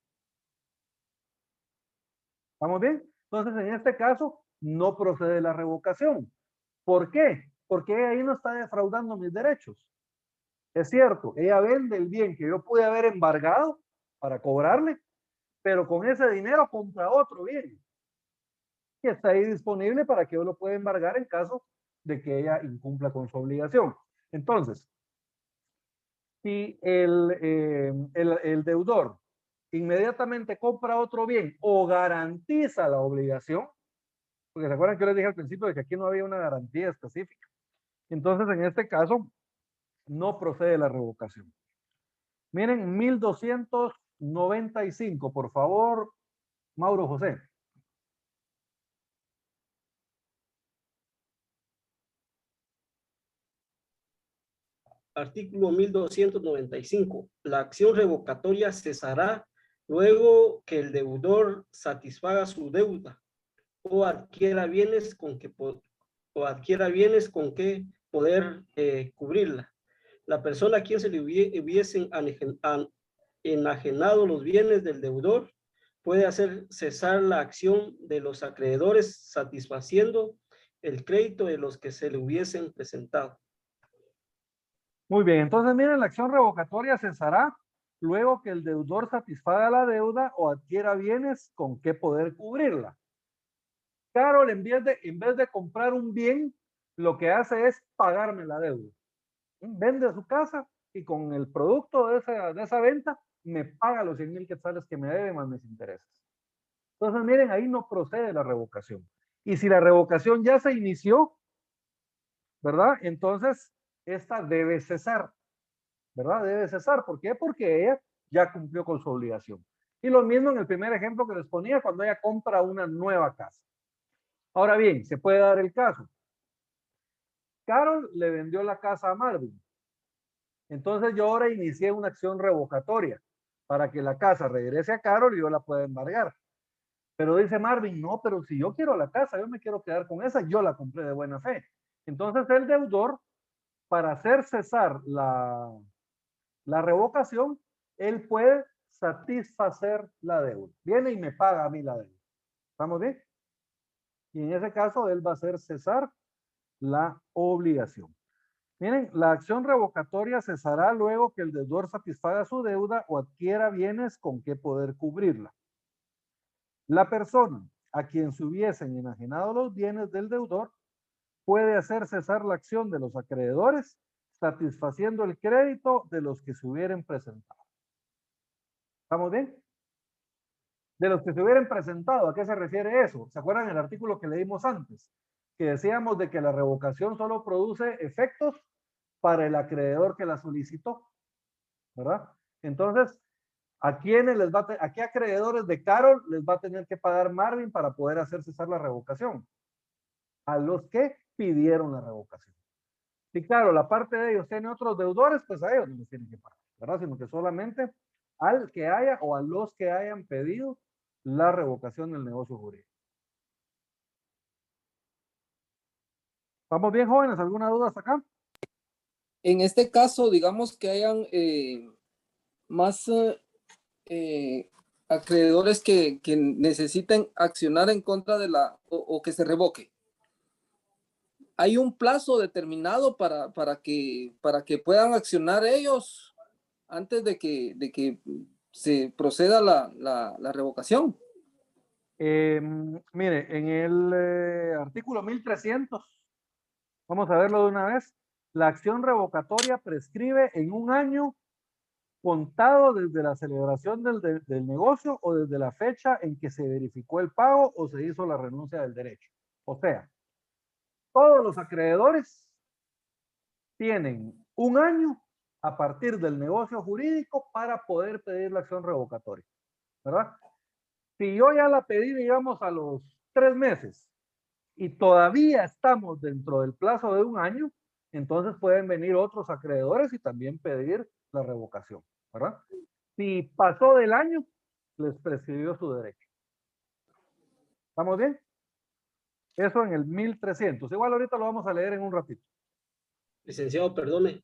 ¿Estamos bien? Entonces, en este caso, no procede la revocación. ¿Por qué? Porque ella ahí no está defraudando mis derechos. Es cierto, ella vende el bien que yo pude haber embargado para cobrarle, pero con ese dinero compra otro bien que está ahí disponible para que yo lo pueda embargar en caso de que ella incumpla con su obligación. Entonces, Si el deudor inmediatamente compra otro bien o garantiza la obligación, porque se acuerdan que yo les dije al principio de que aquí no había una garantía específica. Entonces, en este caso, no procede la revocación. Miren, 1295, por favor, Mauro José. Artículo 1295. La acción revocatoria cesará luego que el deudor satisfaga su deuda o adquiera bienes con que poder cubrirla. La persona a quien se le hubiesen enajenado los bienes del deudor puede hacer cesar la acción de los acreedores satisfaciendo el crédito de los que se le hubiesen presentado. Muy bien, entonces miren, la acción revocatoria cesará luego que el deudor satisfaga la deuda o adquiera bienes con que poder cubrirla. Carol, en vez de comprar un bien, lo que hace es pagarme la deuda. Vende su casa y con el producto de esa venta me paga los 100,000 quetzales que me debe más mis intereses. Entonces, miren, ahí no procede la revocación. Y si la revocación ya se inició, ¿verdad? Entonces, esta debe cesar, ¿verdad? Debe cesar. ¿Por qué? Porque ella ya cumplió con su obligación. Y lo mismo en el primer ejemplo que les ponía, cuando ella compra una nueva casa. Ahora bien, se puede dar el caso. Carol le vendió la casa a Marvin. Entonces yo ahora inicié una acción revocatoria para que la casa regrese a Carol y yo la pueda embargar. Pero dice Marvin, no, pero si yo quiero la casa, yo me quiero quedar con esa, yo la compré de buena fe. Entonces el deudor, para hacer cesar la revocación, él puede satisfacer la deuda. Viene y me paga a mí la deuda. ¿Estamos bien? Y en ese caso, él va a hacer cesar la obligación. Miren, la acción revocatoria cesará luego que el deudor satisfaga su deuda o adquiera bienes con que poder cubrirla. La persona a quien se hubiesen enajenado los bienes del deudor puede hacer cesar la acción de los acreedores, satisfaciendo el crédito de los que se hubieran presentado. ¿Estamos bien? De los que se hubieran presentado, ¿a qué se refiere eso? ¿Se acuerdan el artículo que leímos antes? Que decíamos de que la revocación solo produce efectos para el acreedor que la solicitó, ¿verdad? Entonces, ¿a qué acreedores de Carol les va a tener que pagar Marvin para poder hacer cesar la revocación? A los que pidieron la revocación. Y claro, la parte de ellos tiene otros deudores, pues a ellos no les tienen que pagar, ¿verdad? Sino que solamente al que haya o a los que hayan pedido la revocación del negocio jurídico. ¿Estamos bien, jóvenes? ¿Alguna duda hasta acá? En este caso, digamos que hayan más acreedores que necesiten accionar en contra de o que se revoque. ¿Hay un plazo determinado para que puedan accionar ellos antes de que se proceda la revocación? Mire, en el artículo 1300, vamos a verlo de una vez. La acción revocatoria prescribe en 1 año contado desde la celebración del negocio o desde la fecha en que se verificó el pago o se hizo la renuncia del derecho. O sea, todos los acreedores tienen 1 año a partir del negocio jurídico para poder pedir la acción revocatoria, ¿verdad? Si yo ya la pedí, digamos, a los 3 meses y todavía estamos dentro del plazo de 1 año, entonces pueden venir otros acreedores y también pedir la revocación, ¿verdad? Si pasó del año, les prescribió su derecho. ¿Estamos bien? Eso en el 1300. Igual ahorita lo vamos a leer en un ratito. Licenciado, perdone.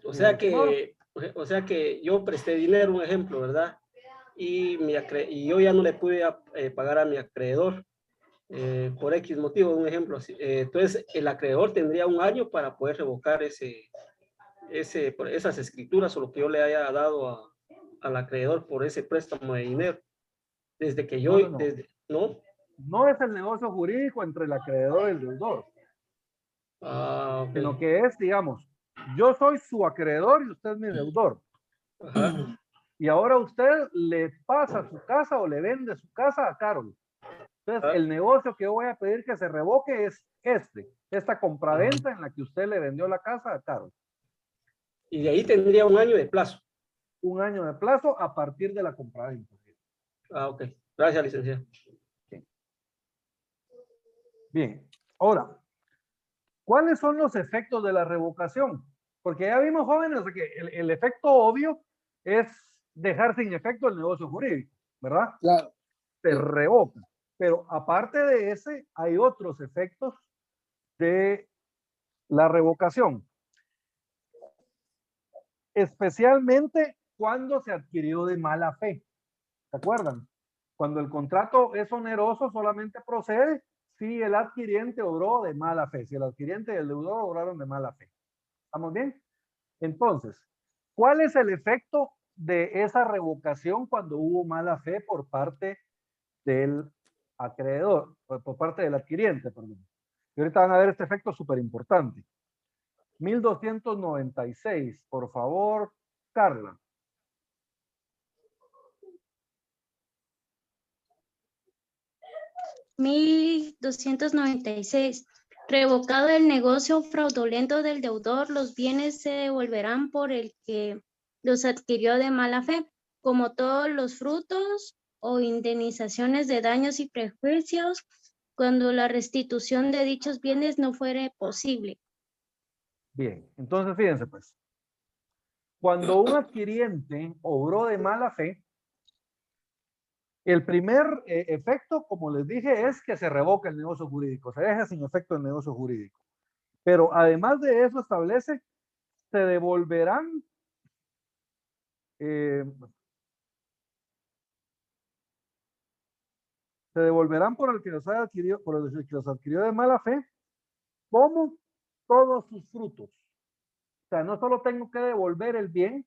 O sea que yo presté dinero, un ejemplo, ¿verdad? Y yo ya no le pude pagar a mi acreedor por X motivo, un ejemplo. Entonces, el acreedor tendría 1 año para poder revocar esas escrituras o lo que yo le haya dado al acreedor por ese préstamo de dinero. Desde que yo, ¿no? No es el negocio jurídico entre el acreedor y el deudor. Ah, okay. Sino que es, digamos, yo soy su acreedor y usted es mi deudor. Ajá. Y ahora usted le pasa su casa o le vende su casa a Carol. Entonces, Ah. el negocio que yo voy a pedir que se revoque es esta compraventa en la que usted le vendió la casa a Carol. Y de ahí tendría un año de plazo. Un año de plazo a partir de la compraventa. Ah, ok. Gracias, licenciado. Bien, ahora, ¿cuáles son los efectos de la revocación? Porque ya vimos, jóvenes, que el efecto obvio es dejar sin efecto el negocio jurídico, ¿verdad? Claro. Se Sí. revoca. Pero aparte de ese, hay otros efectos de la revocación. Especialmente cuando se adquirió de mala fe. ¿Se acuerdan? Cuando el contrato es oneroso, solamente procede si el adquiriente obró de mala fe. Si el adquiriente y el deudor obraron de mala fe. ¿Estamos bien? Entonces, ¿cuál es el efecto de esa revocación cuando hubo mala fe por parte del acreedor, por parte del adquiriente, perdón? Y ahorita van a ver este efecto súper importante. 1296, por favor, Carla. $1,296. Revocado el negocio fraudulento del deudor, los bienes se devolverán por el que los adquirió de mala fe, como todos los frutos o indemnizaciones de daños y perjuicios, cuando la restitución de dichos bienes no fuere posible. Bien, entonces fíjense pues. Cuando un adquiriente obró de mala fe, el primer efecto, como les dije, es que se revoca el negocio jurídico, se deja sin efecto el negocio jurídico. Pero además de eso establece, se devolverán por el que los haya adquirido, por el que los adquirió de mala fe, como todos sus frutos. O sea, no solo tengo que devolver el bien,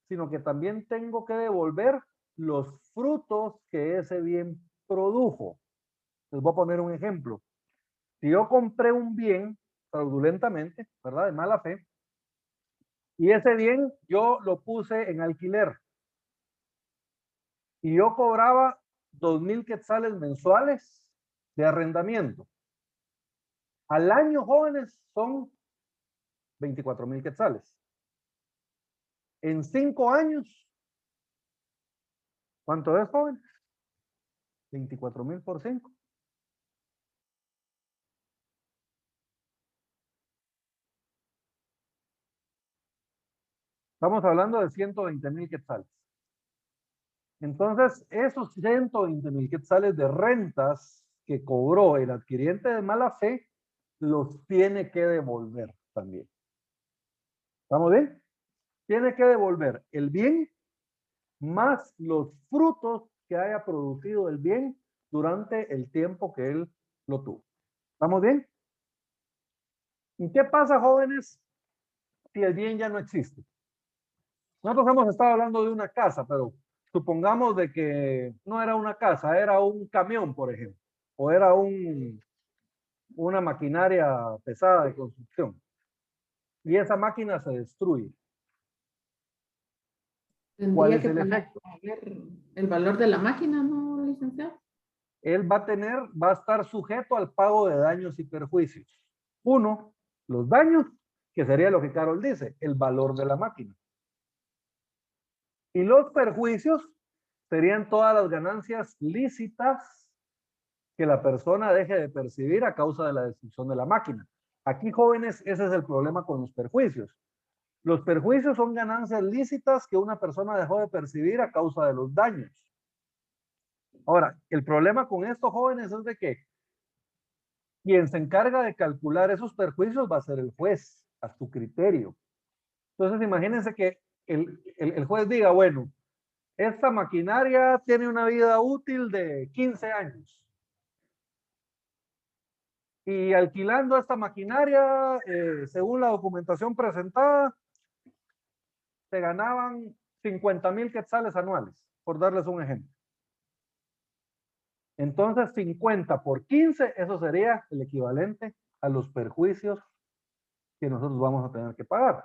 sino que también tengo que devolver los frutos que ese bien produjo. Les voy a poner un ejemplo. Si yo compré un bien fraudulentamente, ¿verdad? De mala fe, y ese bien yo lo puse en alquiler y yo cobraba 2,000 quetzales mensuales de arrendamiento. Al año, jóvenes, son 24,000 quetzales. En 5 años, ¿cuánto es, jóvenes? 24,000 por 5. Estamos hablando de 120,000 quetzales. Entonces, esos 120,000 quetzales de rentas que cobró el adquiriente de mala fe, los tiene que devolver también. ¿Estamos bien? Tiene que devolver el bien más los frutos que haya producido el bien durante el tiempo que él lo tuvo. ¿Estamos bien? ¿Y qué pasa, jóvenes, si el bien ya no existe? Nosotros hemos estado hablando de una casa, pero supongamos de que no era una casa, era un camión, por ejemplo, o era una maquinaria pesada de construcción. Y esa máquina se destruye. ¿Cuál Tendría es que el poner efecto? el valor de la máquina, ¿no, licenciado? Él va a estar sujeto al pago de daños y perjuicios. Uno, los daños, que sería lo que Carol dice, el valor de la máquina. Y los perjuicios serían todas las ganancias lícitas que la persona deje de percibir a causa de la destrucción de la máquina. Aquí, jóvenes, ese es el problema con los perjuicios. Los perjuicios son ganancias lícitas que una persona dejó de percibir a causa de los daños. Ahora, el problema con estos jóvenes es de que quien se encarga de calcular esos perjuicios va a ser el juez, a su criterio. Entonces, imagínense que el juez diga, bueno, esta maquinaria tiene una vida útil de 15 años. Y alquilando esta maquinaria, según la documentación presentada, se ganaban 50,000 quetzales anuales, por darles un ejemplo. Entonces, 50 por 15, eso sería el equivalente a los perjuicios que nosotros vamos a tener que pagar.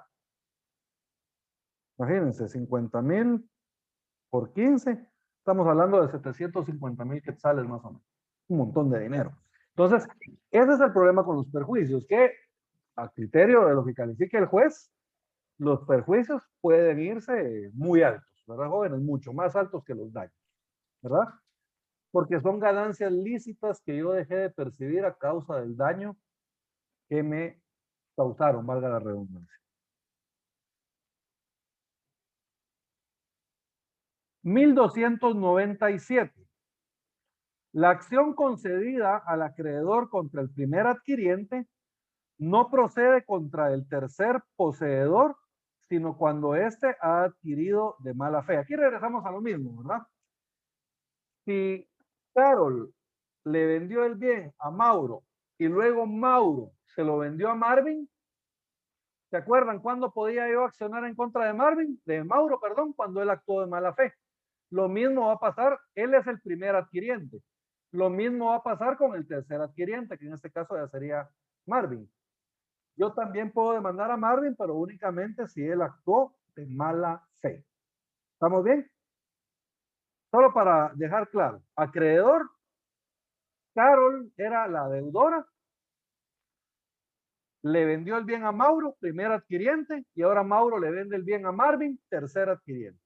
Imagínense, 50,000 por 15. Estamos hablando de 750,000 quetzales más o menos. Un montón de dinero. Entonces, ese es el problema con los perjuicios, que a criterio de lo que califique el juez, los perjuicios pueden irse muy altos, ¿verdad, jóvenes? Mucho más altos que los daños, ¿verdad? Porque son ganancias lícitas que yo dejé de percibir a causa del daño que me causaron, valga la redundancia. 1297. La acción concedida al acreedor contra el primer adquiriente no procede contra el tercer poseedor, sino cuando éste ha adquirido de mala fe. Aquí regresamos a lo mismo, ¿verdad? Si Carol le vendió el bien a Mauro y luego Mauro se lo vendió a Marvin, ¿se acuerdan cuándo podía yo accionar en contra de Marvin? De Mauro, perdón, cuando él actuó de mala fe. Lo mismo va a pasar, él es el primer adquiriente. Lo mismo va a pasar con el tercer adquiriente, que en este caso ya sería Marvin. Yo también puedo demandar a Marvin, pero únicamente si él actuó de mala fe. ¿Estamos bien? Solo para dejar claro, acreedor, Carol era la deudora, le vendió el bien a Mauro, primer adquiriente, y ahora Mauro le vende el bien a Marvin, tercer adquiriente.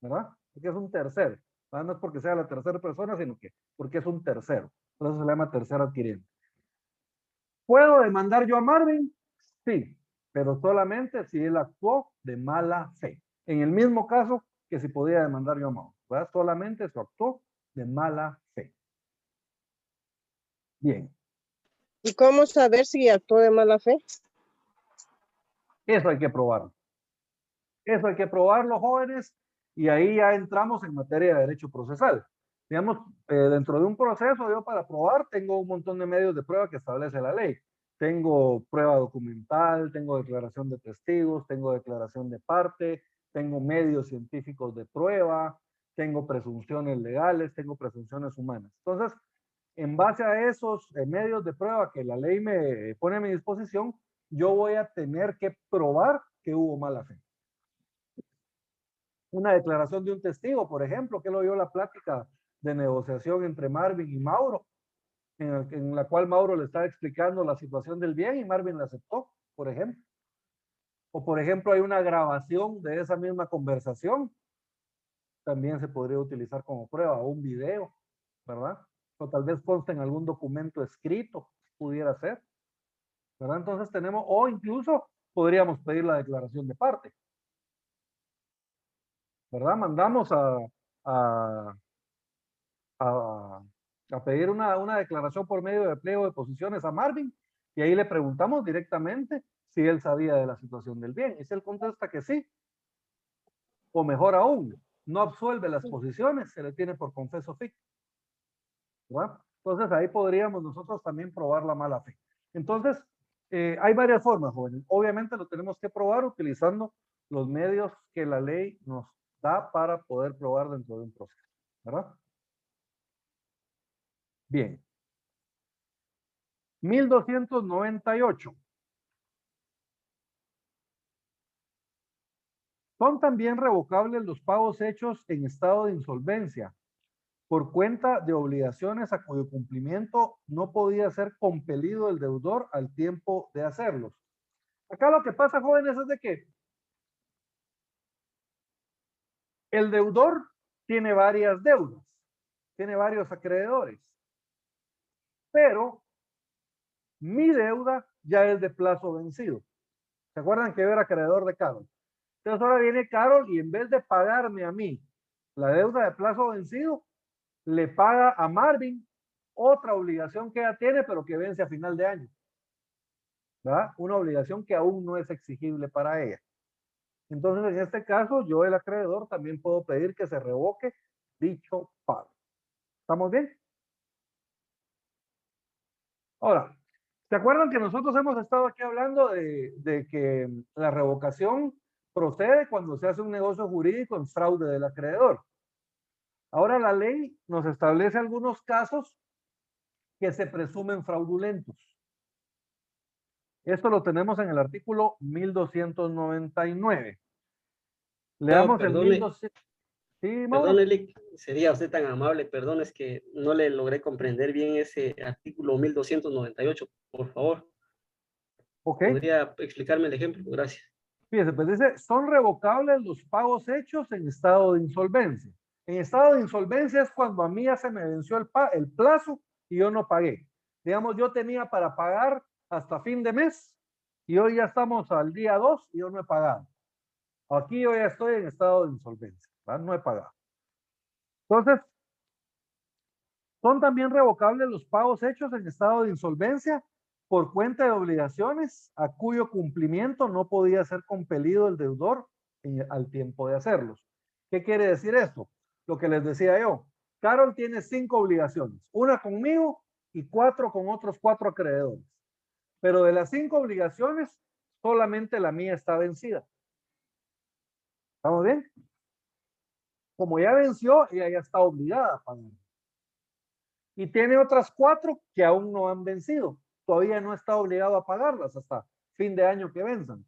¿Verdad? Porque es un tercero. No es porque sea la tercera persona, sino que porque es un tercero. Por eso se le llama tercer adquiriente. ¿Puedo demandar yo a Marvin? Sí, pero solamente si él actuó de mala fe. En el mismo caso que si podía demandar yo a Mauro, ¿verdad? Solamente si actuó de mala fe. Bien. ¿Y cómo saber si actuó de mala fe? Eso hay que probarlo. Eso hay que probarlo, jóvenes, y ahí ya entramos en materia de derecho procesal. Digamos, dentro de un proceso, yo para probar tengo un montón de medios de prueba que establece la ley. Tengo prueba documental, tengo declaración de testigos, tengo declaración de parte, tengo medios científicos de prueba, tengo presunciones legales, tengo presunciones humanas. Entonces, en base a esos medios de prueba que la ley me pone a mi disposición, yo voy a tener que probar que hubo mala fe. Una declaración de un testigo, por ejemplo, que lo vio la plática de negociación entre Marvin y Mauro, en la cual Mauro le estaba explicando la situación del bien y Marvin la aceptó, por ejemplo. O por ejemplo, hay una grabación de esa misma conversación, también se podría utilizar como prueba, o un video, ¿verdad? O tal vez consta en algún documento escrito, pudiera ser, ¿verdad? Entonces tenemos, o incluso podríamos pedir la declaración de parte, ¿verdad? Mandamos a pedir una declaración por medio de pliego de posiciones a Marvin y ahí le preguntamos directamente si él sabía de la situación del bien. Y si él contesta que sí, o mejor aún, no absuelve las posiciones, se le tiene por confeso ficto. ¿Verdad? Entonces ahí podríamos nosotros también probar la mala fe. Entonces, hay varias formas, jóvenes. Obviamente lo tenemos que probar utilizando los medios que la ley nos da para poder probar dentro de un proceso. ¿Verdad? Bien. 1298. Son también revocables los pagos hechos en estado de insolvencia por cuenta de obligaciones a cuyo cumplimiento no podía ser compelido el deudor al tiempo de hacerlos. Acá lo que pasa, jóvenes, es de que el deudor tiene varias deudas, tiene varios acreedores, pero mi deuda ya es de plazo vencido. ¿Se acuerdan que yo era acreedor de Carol? Entonces ahora viene Carol y en vez de pagarme a mí la deuda de plazo vencido, le paga a Marvin otra obligación que ella tiene, pero que vence a final de año. ¿Verdad? Una obligación que aún no es exigible para ella. Entonces, en este caso, yo, el acreedor, también puedo pedir que se revoque dicho pago. ¿Estamos bien? Ahora, ¿se acuerdan que nosotros hemos estado aquí hablando de que la revocación procede cuando se hace un negocio jurídico en fraude del acreedor? Ahora la ley nos establece algunos casos que se presumen fraudulentos. Esto lo tenemos en el artículo 1299. Leamos el perdone. 1200. Sí, Mauro. Perdón, Eli, sería usted tan amable, perdón, es que no le logré comprender bien ese artículo 1298, por favor. Ok. ¿Podría explicarme el ejemplo? Gracias. Fíjese, pues dice, son revocables los pagos hechos en estado de insolvencia. En estado de insolvencia es cuando a mí ya se me venció el plazo y yo no pagué. Digamos, yo tenía para pagar hasta fin de mes y hoy ya estamos al día 2 y yo no he pagado. Aquí yo ya estoy en estado de insolvencia, ¿verdad? No he pagado. Entonces, son también revocables los pagos hechos en estado de insolvencia por cuenta de obligaciones a cuyo cumplimiento no podía ser compelido el deudor al tiempo de hacerlos. ¿Qué quiere decir esto? Lo que les decía yo. Carol tiene 5 obligaciones, una conmigo y 4 con otros 4 acreedores. Pero de las 5 obligaciones, solamente la mía está vencida. ¿Estamos bien? Como ya venció, ella ya está obligada a pagar. Y tiene otras 4 que aún no han vencido. Todavía no está obligado a pagarlas hasta fin de año que venzan.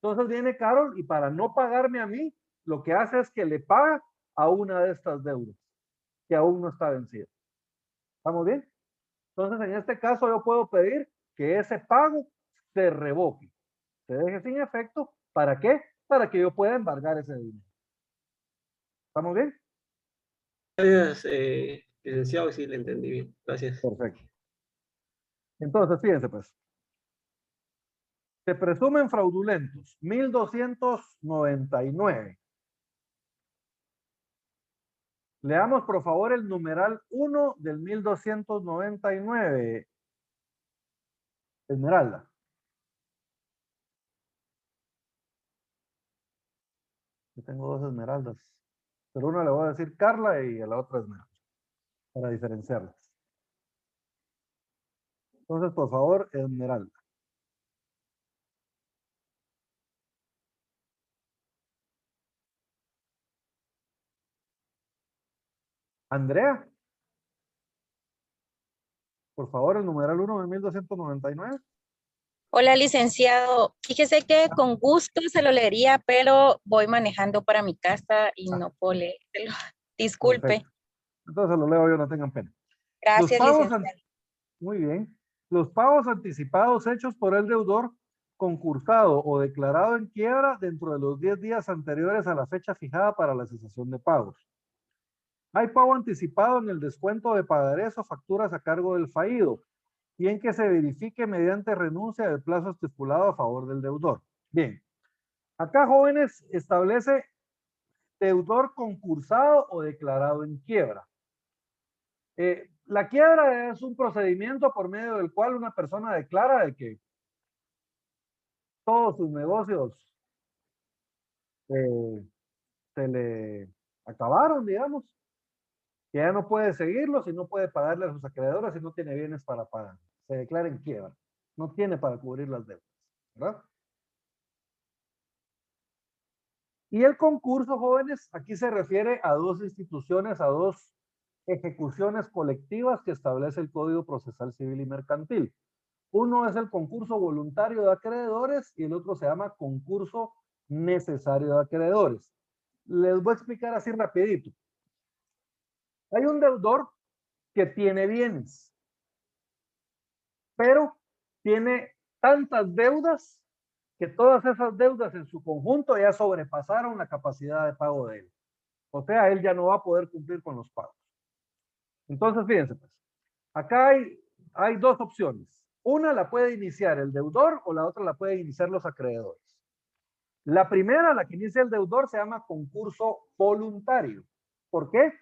Entonces viene Carol y para no pagarme a mí, lo que hace es que le paga a una de estas deudas que aún no está vencida. ¿Estamos bien? Entonces en este caso yo puedo pedir que ese pago se revoque, se deje sin efecto. ¿Para qué? Para que yo pueda embargar ese dinero. ¿Estamos bien? Gracias, licenciado, sí, le entendí bien. Gracias. Perfecto. Entonces, fíjense pues. Se presumen fraudulentos, 1299. Leamos, por favor, el numeral 1 del 1299. Esmeralda. Yo tengo 2 esmeraldas, pero una le voy a decir Carla y a la otra Esmeralda, para diferenciarlas. Entonces, por favor, Esmeralda. Andrea. Por favor, el numeral 1 de 1299. Hola, licenciado. Fíjese que con gusto se lo leería, pero voy manejando para mi casa y no puedo leérselo. Disculpe. Perfecto. Entonces lo leo yo, no tengan pena. Gracias, licenciado. Muy bien. Los pagos anticipados hechos por el deudor concursado o declarado en quiebra dentro de los 10 días anteriores a la fecha fijada para la cesación de pagos. Hay pago anticipado en el descuento de pagarés o facturas a cargo del fallido y en que se verifique mediante renuncia del plazo estipulado a favor del deudor. Bien. Acá, jóvenes, establece deudor concursado o declarado en quiebra. La quiebra es un procedimiento por medio del cual una persona declara de que todos sus negocios se le acabaron, digamos, que ya no puede seguirlos y no puede pagarle a sus acreedores y no tiene bienes para pagar. Se declara en quiebra. No tiene para cubrir las deudas, ¿verdad? Y el concurso, jóvenes, aquí se refiere a 2 instituciones, a 2 ejecuciones colectivas que establece el Código Procesal Civil y Mercantil. Uno es el concurso voluntario de acreedores y el otro se llama concurso necesario de acreedores. Les voy a explicar así rapidito. Hay un deudor que tiene bienes, pero tiene tantas deudas que todas esas deudas en su conjunto ya sobrepasaron la capacidad de pago de él. O sea, él ya no va a poder cumplir con los pagos. Entonces, fíjense pues, acá hay 2 opciones. Una la puede iniciar el deudor o la otra la pueden iniciar los acreedores. La primera, la que inicia el deudor, se llama concurso voluntario. ¿Por qué?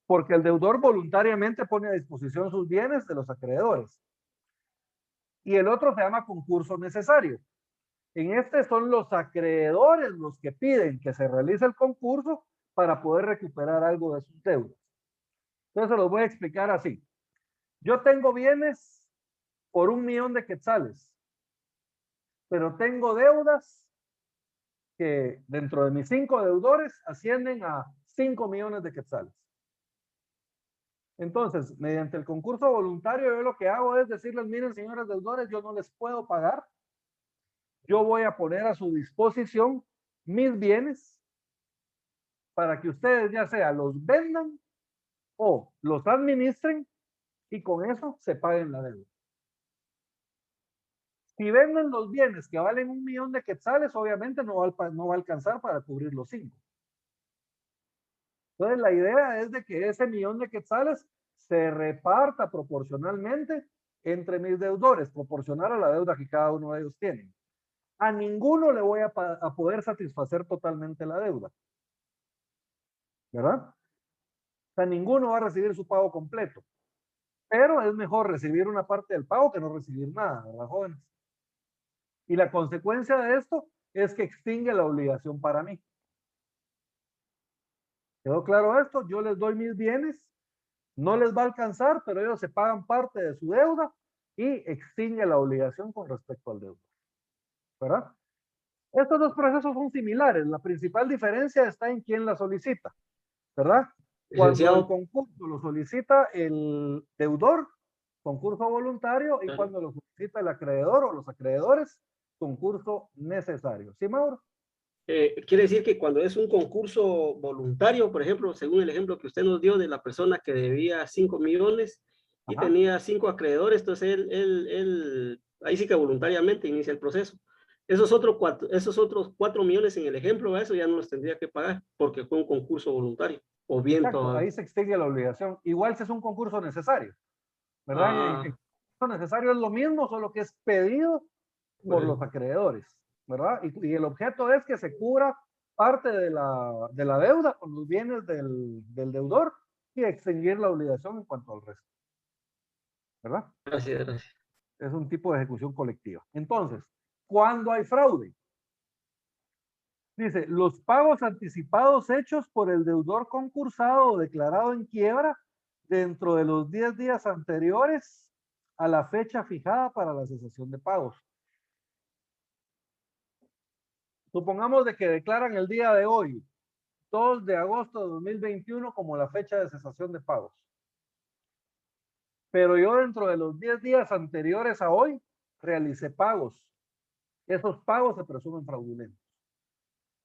Porque el deudor voluntariamente pone a disposición sus bienes de los acreedores. Y el otro se llama concurso necesario. En este son los acreedores los que piden que se realice el concurso para poder recuperar algo de sus deudas. Entonces se los voy a explicar así. Yo tengo bienes por 1,000,000 de quetzales, pero tengo deudas que dentro de mis 5 deudores ascienden a 5,000,000 de quetzales. Entonces, mediante el concurso voluntario, yo lo que hago es decirles, miren, señores deudores, yo no les puedo pagar. Yo voy a poner a su disposición mis bienes para que ustedes ya sea los vendan o los administren y con eso se paguen la deuda. Si venden los bienes que valen 1.000.000 de quetzales, obviamente no va a alcanzar para cubrir los 5. Entonces la idea es de que ese 1.000.000 de quetzales se reparta proporcionalmente entre mis deudores, proporcional a la deuda que cada uno de ellos tiene. A ninguno le voy a poder satisfacer totalmente la deuda, ¿verdad? O sea, ninguno va a recibir su pago completo, pero es mejor recibir una parte del pago que no recibir nada, ¿verdad, jóvenes? Y la consecuencia de esto es que extingue la obligación para mí. ¿Quedó claro esto? Yo les doy mis bienes, no les va a alcanzar, pero ellos se pagan parte de su deuda y extingue la obligación con respecto al deudor, ¿verdad? Estos dos procesos son similares. La principal diferencia está en quién la solicita, ¿verdad? Cuando el Licenciado, concurso lo solicita el deudor, concurso voluntario, y Claro. cuando lo solicita el acreedor o los acreedores, concurso necesario. ¿Sí, Mauro? quiere decir que cuando es un concurso voluntario, por ejemplo, según el ejemplo que usted nos dio de la persona que debía 5 millones y Ajá. tenía 5 acreedores, entonces él ahí sí que voluntariamente inicia el proceso. Esos otros 4 millones en el ejemplo, eso ya no los tendría que pagar porque fue un concurso voluntario. O bien Exacto, todo. ahí se extingue la obligación. Igual si es un concurso necesario, ¿verdad? Ah. El concurso necesario es lo mismo, solo que es pedido por los acreedores, ¿verdad? Y el objeto es que se cubra parte de la deuda con los bienes del deudor y extinguir la obligación en cuanto al resto, ¿verdad? Gracias, gracias. Es un tipo de ejecución colectiva. Entonces, ¿cuándo hay fraude? Dice, los pagos anticipados hechos por el deudor concursado o declarado en quiebra dentro de los 10 días anteriores a la fecha fijada para la cesación de pagos. Supongamos de que declaran el día de hoy, 2 de agosto de 2021, como la fecha de cesación de pagos. Pero yo dentro de los 10 días anteriores a hoy realicé pagos. Esos pagos se presumen fraudulentos.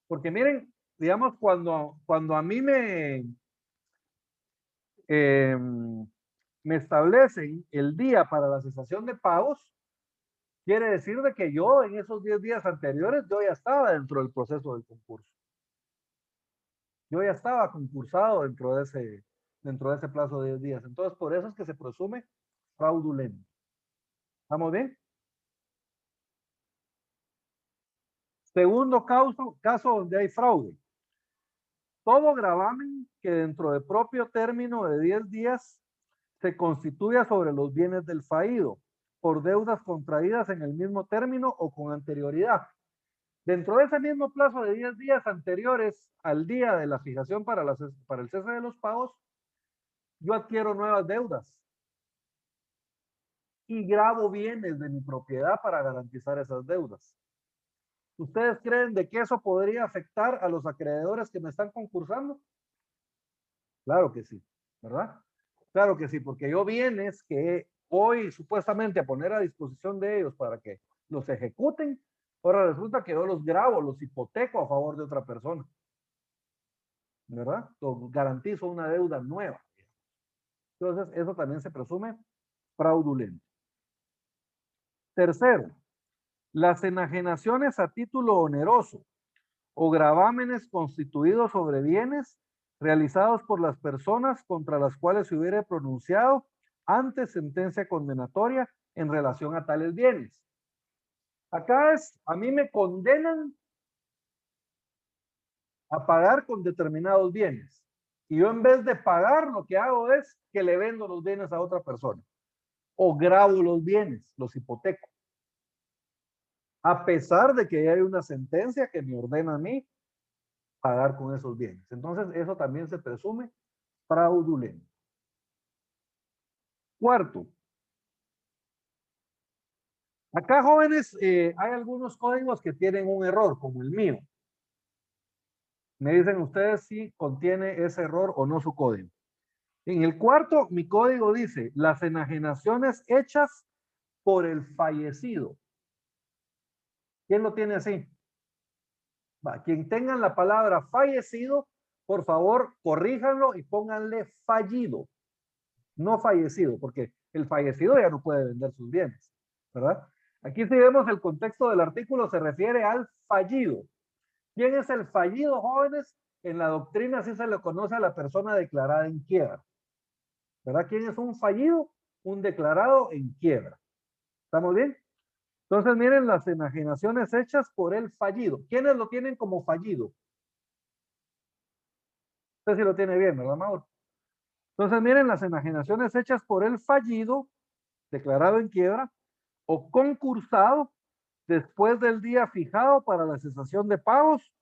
Porque miren, digamos, cuando a mí me establecen el día para la cesación de pagos, quiere decir de que yo en esos 10 días anteriores yo ya estaba dentro del proceso del concurso. Yo ya estaba concursado dentro de ese plazo de 10 días. Entonces, por eso es que se presume fraudulento. ¿Estamos bien? Segundo caso donde hay fraude. Todo gravamen que dentro del propio término de 10 días se constituya sobre los bienes del fallido por deudas contraídas en el mismo término o con anterioridad. Dentro de ese mismo plazo de 10 días anteriores al día de la fijación para el cese de los pagos, yo adquiero nuevas deudas y gravo bienes de mi propiedad para garantizar esas deudas. ¿Ustedes creen de que eso podría afectar a los acreedores que me están concursando? Claro que sí, ¿verdad? Claro que sí, porque yo bienes que voy supuestamente a poner a disposición de ellos para que los ejecuten, ahora resulta que yo los grabo, los hipoteco a favor de otra persona, ¿verdad? Entonces, garantizo una deuda nueva. Entonces, eso también se presume fraudulento. Tercero, las enajenaciones a título oneroso o gravámenes constituidos sobre bienes realizados por las personas contra las cuales se hubiera pronunciado antes sentencia condenatoria en relación a tales bienes. Acá a mí me condenan a pagar con determinados bienes. Y yo en vez de pagar, lo que hago es que le vendo los bienes a otra persona. O grabo los bienes, los hipoteco. A pesar de que hay una sentencia que me ordena a mí pagar con esos bienes. Entonces, eso también se presume fraudulento. Cuarto. Acá, jóvenes, hay algunos códigos que tienen un error, como el mío. Me dicen ustedes si contiene ese error o no su código. En el cuarto, mi código dice, las enajenaciones hechas por el fallecido. ¿Quién lo tiene así? Va, quien tenga la palabra fallecido, por favor, corríjanlo y pónganle fallido, no fallecido, porque el fallecido ya no puede vender sus bienes, ¿verdad? Aquí si vemos el contexto del artículo se refiere al fallido. ¿Quién es el fallido, jóvenes? En la doctrina así se le conoce a la persona declarada en quiebra, ¿verdad? ¿Quién es un fallido? Un declarado en quiebra. ¿Estamos bien? Entonces miren las enajenaciones hechas por el fallido. ¿Quiénes lo tienen como fallido? Usted sí lo tiene bien, ¿verdad, Mauro? Entonces miren las enajenaciones hechas por el fallido, declarado en quiebra, o concursado después del día fijado para la cesación de pagos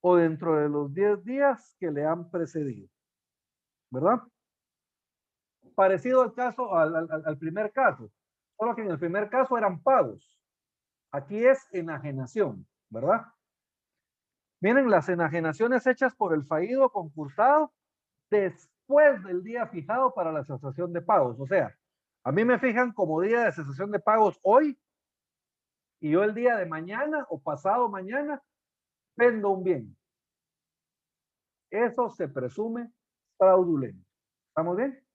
o dentro de los 10 días que le han precedido. ¿Verdad? Parecido al caso, al primer caso, solo que en el primer caso eran pagos. Aquí es enajenación, ¿verdad? Miren, las enajenaciones hechas por el fallido concursado después del día fijado para la cesación de pagos. O sea, a mí me fijan como día de cesación de pagos hoy y yo el día de mañana o pasado mañana vendo un bien. Eso se presume fraudulento. ¿Estamos bien?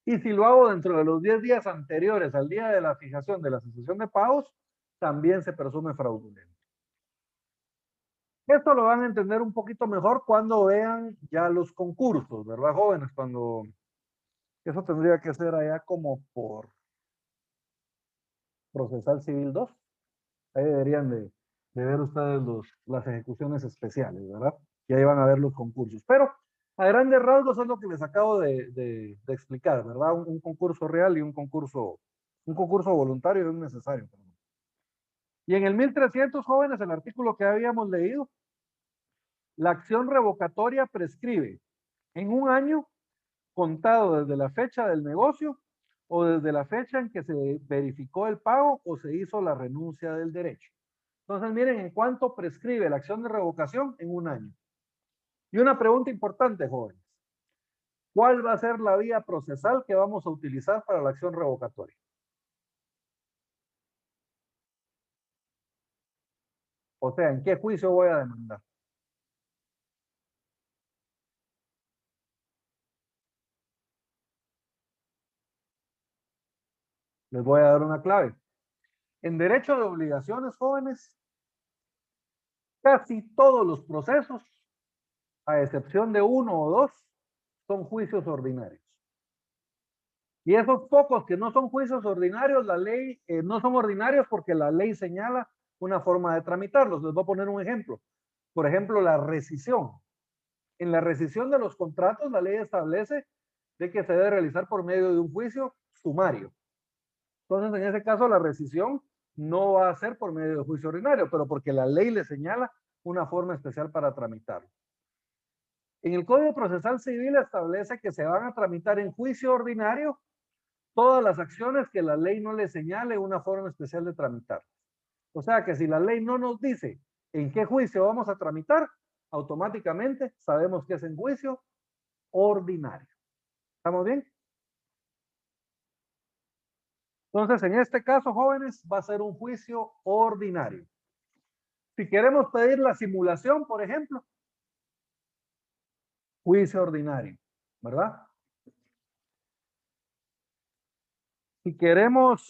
Y si lo hago dentro de los 10 días anteriores al día de la fijación de la cesación de pagos, también se presume fraudulento. Esto lo van a entender un poquito mejor cuando vean ya los concursos, ¿verdad, jóvenes? Cuando eso tendría que ser allá como por Procesal Civil 2. Ahí deberían de ver ustedes las ejecuciones especiales, ¿verdad? Y ahí van a ver los concursos. Pero a grandes rasgos es lo que les acabo de explicar, ¿verdad? Un concurso real y un concurso voluntario y un necesario. Perdón. Y en el 1300, jóvenes, el artículo que habíamos leído, la acción revocatoria prescribe en un año contado desde la fecha del negocio o desde la fecha en que se verificó el pago o se hizo la renuncia del derecho. Entonces, miren, ¿en cuánto prescribe la acción de revocación? En un año. Y una pregunta importante, jóvenes. ¿Cuál va a ser la vía procesal que vamos a utilizar para la acción revocatoria? O sea, ¿en qué juicio voy a demandar? Les voy a dar una clave. En derecho de obligaciones, jóvenes, casi todos los procesos, a excepción de uno o dos, son juicios ordinarios. Y esos pocos que no son juicios ordinarios, la ley no son ordinarios porque la ley señala una forma de tramitarlos. Les voy a poner un ejemplo. Por ejemplo, la rescisión. En la rescisión de los contratos, la ley establece de que se debe realizar por medio de un juicio sumario. Entonces, en ese caso, la rescisión no va a ser por medio de juicio ordinario, pero porque la ley le señala una forma especial para tramitarlo. En el Código Procesal Civil establece que se van a tramitar en juicio ordinario todas las acciones que la ley no le señale una forma especial de tramitar. O sea que si la ley no nos dice en qué juicio vamos a tramitar, automáticamente sabemos que es en juicio ordinario. ¿Estamos bien? Entonces, en este caso, jóvenes, va a ser un juicio ordinario. Si queremos pedir la simulación, por ejemplo, juicio ordinario, ¿verdad? Si queremos,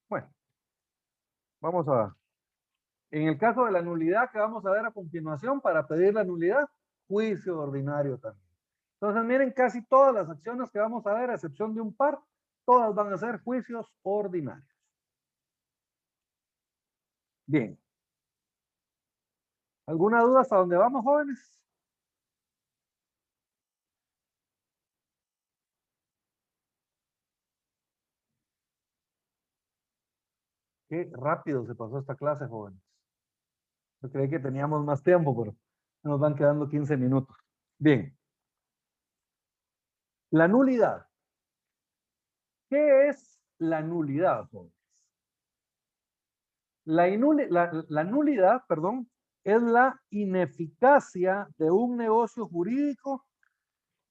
bueno, vamos a, en el caso de la nulidad que vamos a ver a continuación, para pedir la nulidad, juicio ordinario también. Entonces, miren, casi todas las acciones que vamos a ver, a excepción de un par, todas van a ser juicios ordinarios. Bien. ¿Alguna duda hasta dónde vamos, jóvenes? Qué rápido se pasó esta clase, jóvenes. Yo creí que teníamos más tiempo, pero nos van quedando 15 minutos. Bien. La nulidad. ¿Qué es la nulidad, jóvenes? La nulidad, perdón, es la ineficacia de un negocio jurídico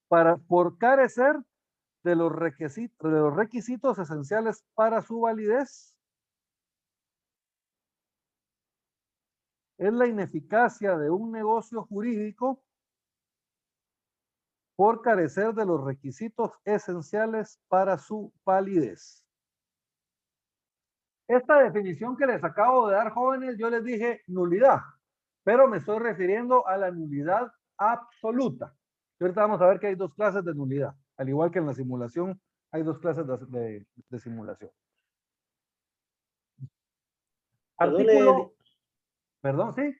por carecer de los requisitos esenciales para su validez es la ineficacia de un negocio jurídico por carecer de los requisitos esenciales para su validez. Esta definición que les acabo de dar, jóvenes, yo les dije nulidad, pero me estoy refiriendo a la nulidad absoluta. Y ahorita vamos a ver que hay dos clases de nulidad, al igual que en la simulación hay dos clases de simulación. Artículo, perdón, sí.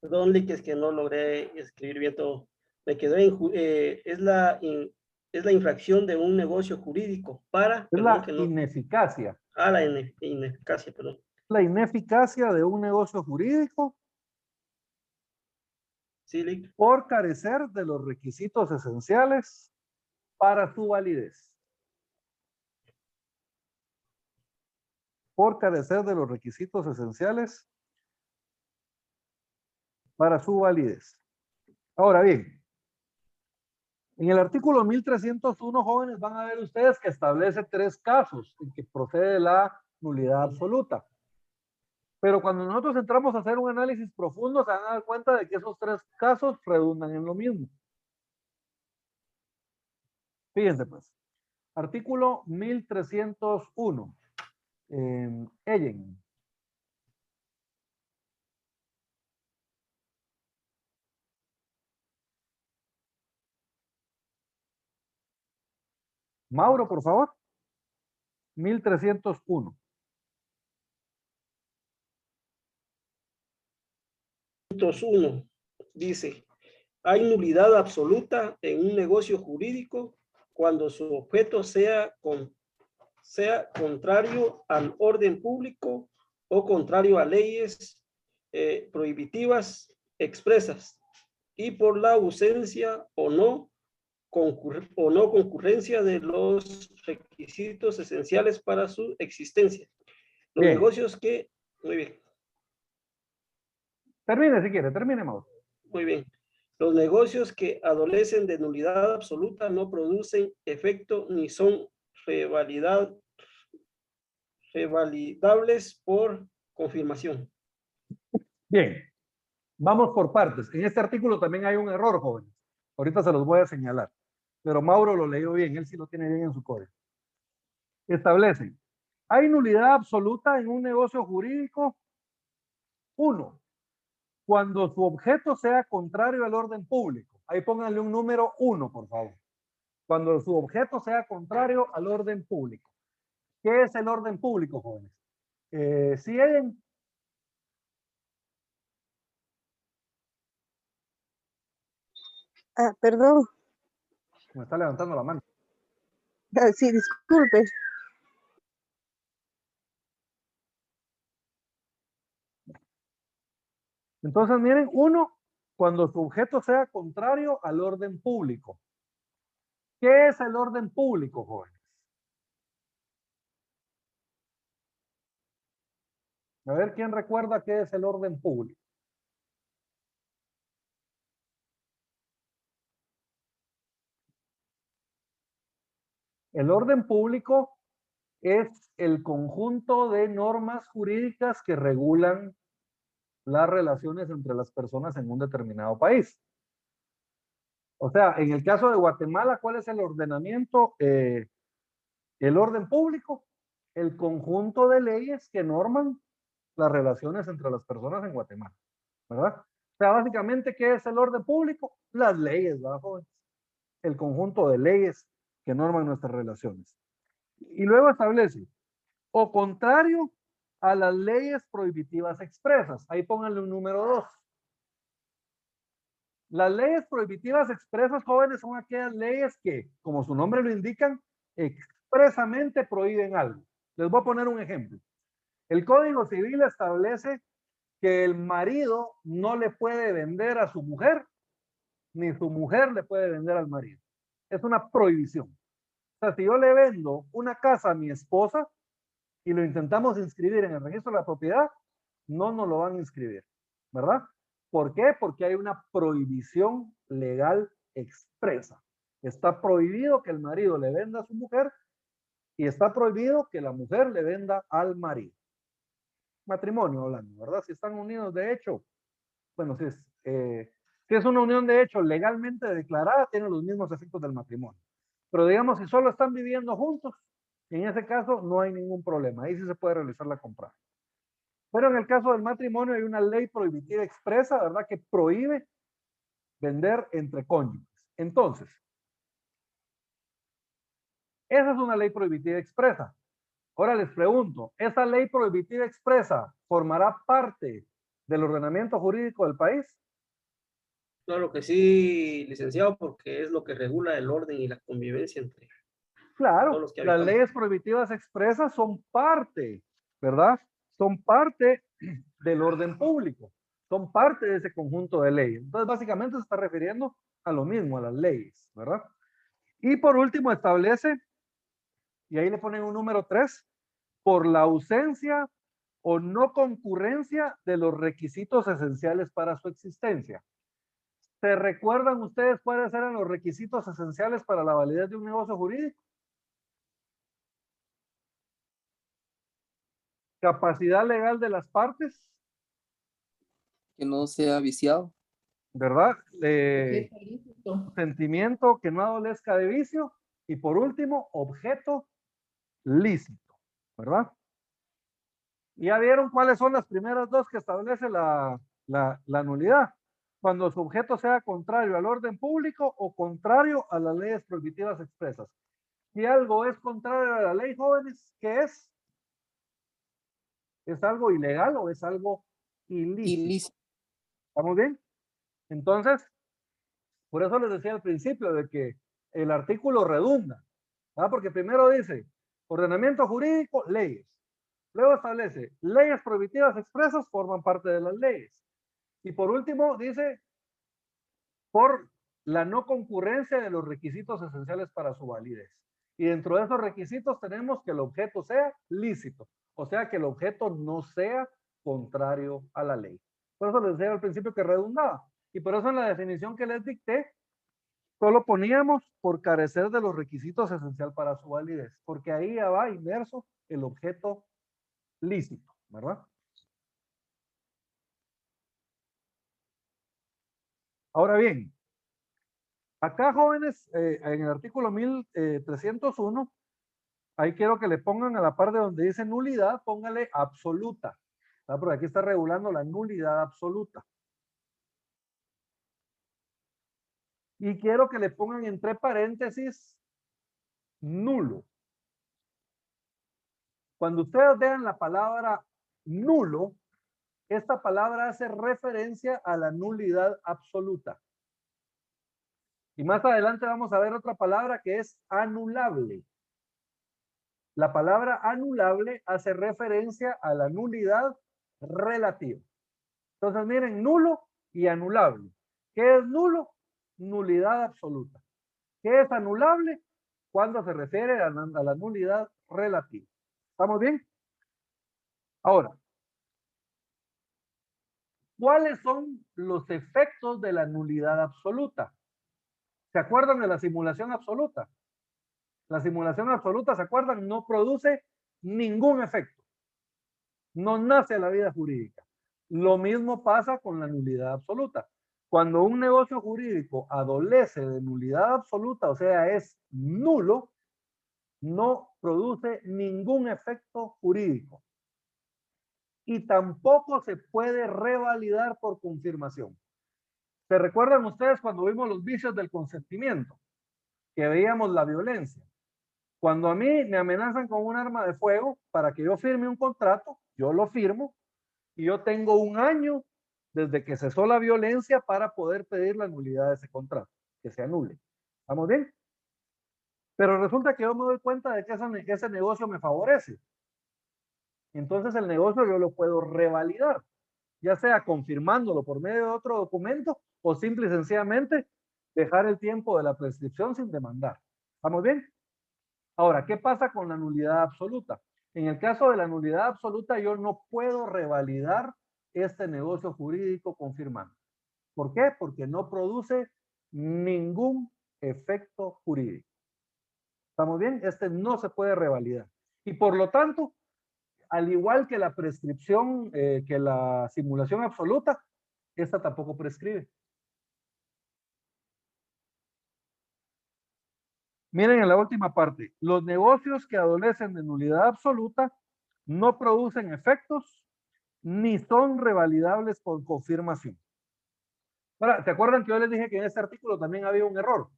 Perdón, Lick, es que no logré escribir bien todo. Me quedó en, es la infracción de un negocio jurídico para... Es la ineficacia. Ah, la ineficacia, perdón. La ineficacia de un negocio jurídico Sí, Lick. Por carecer de los requisitos esenciales para su validez. Por carecer de los requisitos esenciales para su validez. Ahora bien, en el artículo 1301, jóvenes, van a ver ustedes que establece 3 casos en que procede la nulidad absoluta. Pero cuando nosotros entramos a hacer un análisis profundo, se van a dar cuenta de que esos 3 casos redundan en lo mismo. Fíjense pues. Artículo 1301. Ellen. Mauro, por favor. 1301. Dice, hay nulidad absoluta en un negocio jurídico cuando su objeto sea contrario al orden público o contrario a leyes prohibitivas expresas y por la ausencia o no concurrencia de los requisitos esenciales para su existencia. Los Bien. negocios que... Muy bien. Termine si quiere, termine, Mauro. Muy bien. Los negocios que adolecen de nulidad absoluta no producen efecto ni son revalidables por confirmación. Bien. Vamos por partes. En este artículo también hay un error, jóvenes. Ahorita se los voy a señalar. Pero Mauro lo leyó bien, él sí lo tiene bien en su código. Establecen. Hay nulidad absoluta en un negocio jurídico. 1. Cuando su objeto sea contrario al orden público. Ahí pónganle un número 1, por favor. Cuando su objeto sea contrario al orden público. ¿Qué es el orden público, jóvenes? ¿Sí, Ellen? Perdón. Me está levantando la mano. Sí, disculpe. Entonces, miren, 1, cuando su objeto sea contrario al orden público. ¿Qué es el orden público, jóvenes? A ver, ¿quién recuerda qué es el orden público? El orden público es el conjunto de normas jurídicas que regulan las relaciones entre las personas en un determinado país. O sea, en el caso de Guatemala, ¿cuál es el ordenamiento? El orden público, el conjunto de leyes que norman las relaciones entre las personas en Guatemala, ¿verdad? O sea, básicamente, ¿qué es el orden público? Las leyes, ¿verdad, jóvenes? El conjunto de leyes que norman nuestras relaciones. Y luego establece, o contrario a las leyes prohibitivas expresas. Ahí pónganle un número 2. Las leyes prohibitivas expresas, jóvenes, son aquellas leyes que, como su nombre lo indican, expresamente prohíben algo. Les voy a poner un ejemplo. El Código Civil establece que el marido no le puede vender a su mujer, ni su mujer le puede vender al marido. Es una prohibición. O sea, si yo le vendo una casa a mi esposa y lo intentamos inscribir en el registro de la propiedad, no nos lo van a inscribir, ¿verdad? ¿Por qué? Porque hay una prohibición legal expresa. Está prohibido que el marido le venda a su mujer y está prohibido que la mujer le venda al marido. Matrimonio hablando, ¿verdad? Si están unidos de hecho, bueno, si es una unión de hecho legalmente declarada, tiene los mismos efectos del matrimonio. Pero digamos, si solo están viviendo juntos, en ese caso no hay ningún problema. Ahí sí se puede realizar la compra. Pero en el caso del matrimonio hay una ley prohibitiva expresa, ¿verdad? Que prohíbe vender entre cónyuges. Entonces, esa es una ley prohibitiva expresa. Ahora les pregunto, ¿esa ley prohibitiva expresa formará parte del ordenamiento jurídico del país? Claro que sí, licenciado, porque es lo que regula el orden y la convivencia entre Claro, todos los que las habitamos. leyes prohibitivas expresas son parte, ¿verdad? Son parte del orden público, son parte de ese conjunto de leyes. Entonces, básicamente se está refiriendo a lo mismo, a las leyes, ¿verdad? Y por último establece, y ahí le ponen un número 3, por la ausencia o no concurrencia de los requisitos esenciales para su existencia. ¿Se recuerdan ustedes cuáles eran los requisitos esenciales para la validez de un negocio jurídico? Capacidad legal de las partes, Que no sea viciado. ¿verdad? Objeto lícito. Sentimiento que no adolezca de vicio. Y por último, objeto lícito, ¿verdad? Y ya vieron cuáles son las primeras dos que establece la nulidad. Cuando su objeto sea contrario al orden público o contrario a las leyes prohibitivas expresas. Si algo es contrario a la ley, jóvenes, ¿qué es? ¿Es algo ilegal o es algo ilícito? Ilícito. ¿Estamos bien? Entonces, por eso les decía al principio de que el artículo redunda, ¿verdad? Porque primero dice ordenamiento jurídico, leyes. Luego establece leyes prohibitivas expresas forman parte de las leyes. Y por último dice por la no concurrencia de los requisitos esenciales para su validez. Y dentro de esos requisitos tenemos que el objeto sea lícito, o sea que el objeto no sea contrario a la ley. Por eso les decía al principio que redundaba. Y por eso en la definición que les dicté, solo poníamos por carecer de los requisitos esenciales para su validez, porque ahí ya va inmerso el objeto lícito, ¿verdad? Ahora bien, acá jóvenes, en el artículo 1301, ahí quiero que le pongan a la parte donde dice nulidad, póngale absoluta, ¿verdad? Porque aquí está regulando la nulidad absoluta. Y quiero que le pongan entre paréntesis nulo. Cuando ustedes vean la palabra nulo, esta palabra hace referencia a la nulidad absoluta. Y más adelante vamos a ver otra palabra que es anulable. La palabra anulable hace referencia a la nulidad relativa. Entonces miren, nulo y anulable. ¿Qué es nulo? Nulidad absoluta. ¿Qué es anulable? Cuando se refiere a la nulidad relativa. ¿Estamos bien? Ahora, ¿cuáles son los efectos de la nulidad absoluta? ¿Se acuerdan de la simulación absoluta? La simulación absoluta, ¿se acuerdan? No produce ningún efecto. No nace la vida jurídica. Lo mismo pasa con la nulidad absoluta. Cuando un negocio jurídico adolece de nulidad absoluta, o sea, es nulo, no produce ningún efecto jurídico. Y tampoco se puede revalidar por confirmación. ¿Se recuerdan ustedes cuando vimos los vicios del consentimiento? Que veíamos la violencia. Cuando a mí me amenazan con un arma de fuego para que yo firme un contrato, yo lo firmo y yo tengo un año desde que cesó la violencia para poder pedir la nulidad de ese contrato, que se anule. ¿Estamos bien? Pero resulta que yo me doy cuenta de que ese negocio me favorece. Entonces el negocio yo lo puedo revalidar, ya sea confirmándolo por medio de otro documento o simple y sencillamente dejar el tiempo de la prescripción sin demandar. ¿Estamos bien? Ahora, ¿qué pasa con la nulidad absoluta? En el caso de la nulidad absoluta, yo no puedo revalidar este negocio jurídico confirmando. ¿Por qué? Porque no produce ningún efecto jurídico. ¿Estamos bien? Este no se puede revalidar. Y por lo tanto, al igual que la prescripción, que la simulación absoluta, esta tampoco prescribe. Miren en la última parte, los negocios que adolecen de nulidad absoluta no producen efectos ni son revalidables por confirmación. Ahora, ¿se acuerdan que yo les dije que en este artículo también había un error?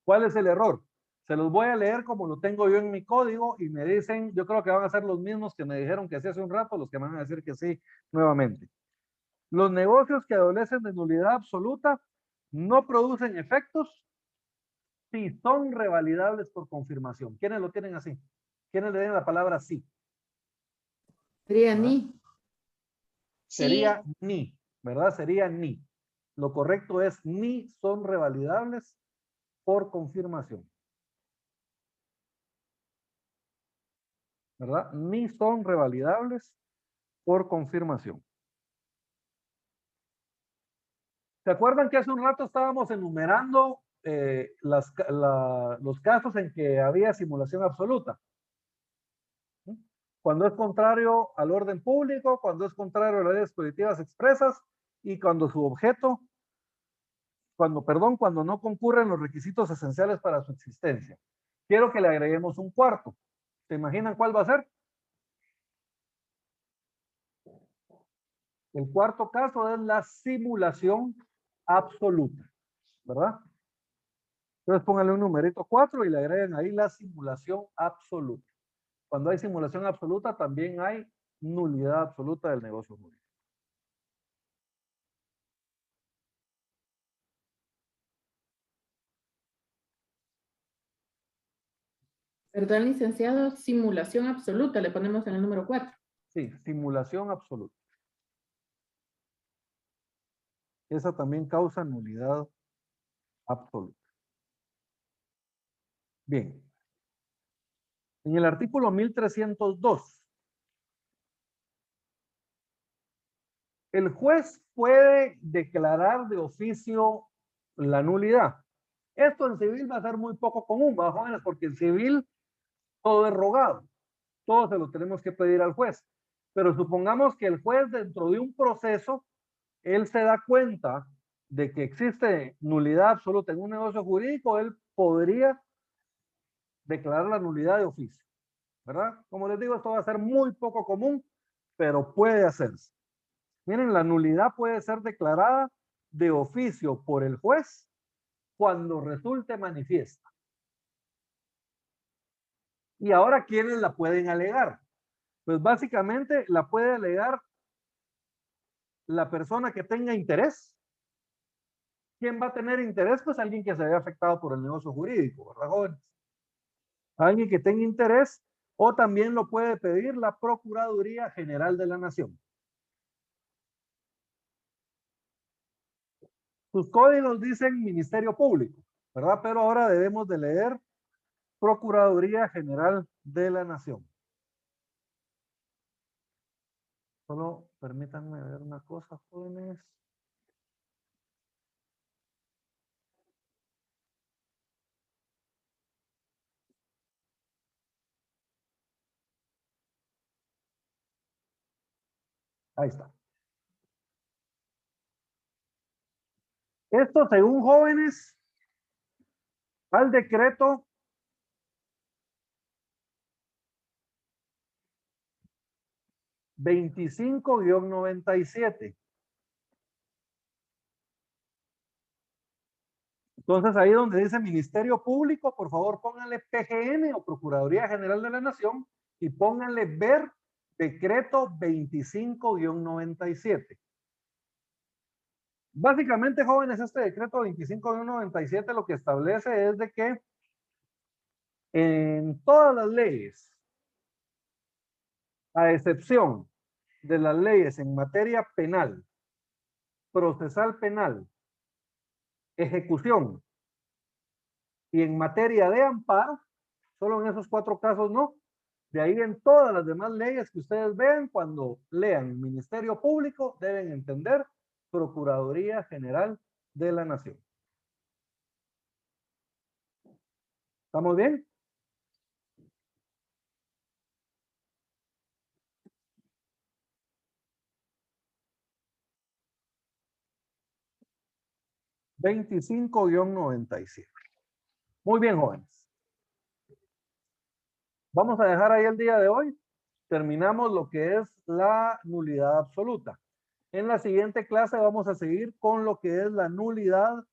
¿Cuál es el error? Se los voy a leer como lo tengo yo en mi código y me dicen, yo creo que van a ser los mismos que me dijeron que sí hace un rato, los que me van a decir que sí nuevamente. Los negocios que adolecen de nulidad absoluta no producen efectos si son revalidables por confirmación. ¿Quiénes lo tienen así? ¿Quiénes le den la palabra sí? Sería ¿verdad? ni. Sería ni, ¿verdad? Sería ni. Lo correcto es ni son revalidables por confirmación. ¿Verdad? Ni son revalidables por confirmación. ¿Se acuerdan que hace un rato estábamos enumerando los casos en que había simulación absoluta? Cuando es contrario al orden público, cuando es contrario a las leyes positivas expresas y cuando su objeto, cuando no concurren los requisitos esenciales para su existencia. Quiero que le agreguemos un cuarto. ¿Se imaginan cuál va a ser? El cuarto caso es la simulación absoluta, ¿verdad? Entonces pónganle un numerito 4 y le agregan ahí la simulación absoluta. Cuando hay simulación absoluta, también hay nulidad absoluta del negocio jurídico. Perdón, licenciado, simulación absoluta, le ponemos en el número 4. Sí, simulación absoluta. Esa también causa nulidad absoluta. Bien. En el artículo 1302, el juez puede declarar de oficio la nulidad. Esto en civil va a ser muy poco común, ¿va, jóvenes? Porque en civil todo es rogado. Todo se lo tenemos que pedir al juez. Pero supongamos que el juez dentro de un proceso, él se da cuenta de que existe nulidad absoluta en un negocio jurídico, él podría declarar la nulidad de oficio, ¿verdad? Como les digo, esto va a ser muy poco común, pero puede hacerse. Miren, la nulidad puede ser declarada de oficio por el juez cuando resulte manifiesta. Y ahora, ¿quiénes la pueden alegar? Pues básicamente la puede alegar la persona que tenga interés. ¿Quién va a tener interés? Pues alguien que se vea afectado por el negocio jurídico, ¿verdad, jóvenes? Alguien que tenga interés, o también lo puede pedir la Procuraduría General de la Nación. Sus códigos dicen Ministerio Público, ¿verdad? Pero ahora debemos de leer Procuraduría General de la Nación. Solo permítanme ver una cosa, jóvenes. Ahí está. Esto, según jóvenes, al decreto 25-97. Entonces, ahí donde dice Ministerio Público, por favor pónganle PGN o Procuraduría General de la Nación y pónganle ver decreto 25-97. Básicamente, jóvenes, este decreto 25-97 lo que establece es de que en todas las leyes, a excepción de las leyes en materia penal, procesal penal, ejecución y en materia de amparo, solo en esos 4 casos no. De ahí en todas las demás leyes que ustedes ven, cuando lean Ministerio Público, deben entender Procuraduría General de la Nación. ¿Estamos bien? 25-97. Muy bien, jóvenes. Vamos a dejar ahí el día de hoy. Terminamos lo que es la nulidad absoluta. En la siguiente clase vamos a seguir con lo que es la nulidad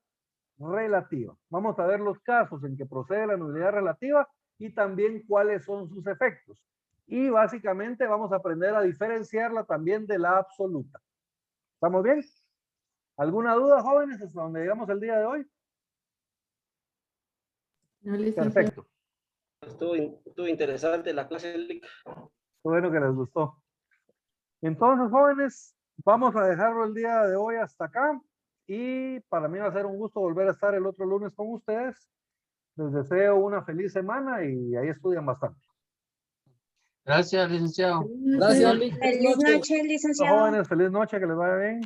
relativa. Vamos a ver los casos en que procede la nulidad relativa y también cuáles son sus efectos. Y básicamente vamos a aprender a diferenciarla también de la absoluta. ¿Estamos bien? ¿Alguna duda, jóvenes, hasta donde llegamos el día de hoy? No, licenciado. Perfecto. Estuvo interesante la clase. Qué bueno que les gustó. Entonces, jóvenes, vamos a dejarlo el día de hoy hasta acá. Y para mí va a ser un gusto volver a estar el otro lunes con ustedes. Les deseo una feliz semana y ahí estudian bastante. Gracias, licenciado. Gracias, Lick. Feliz noche, licenciado. Jóvenes, feliz noche, que les vaya bien.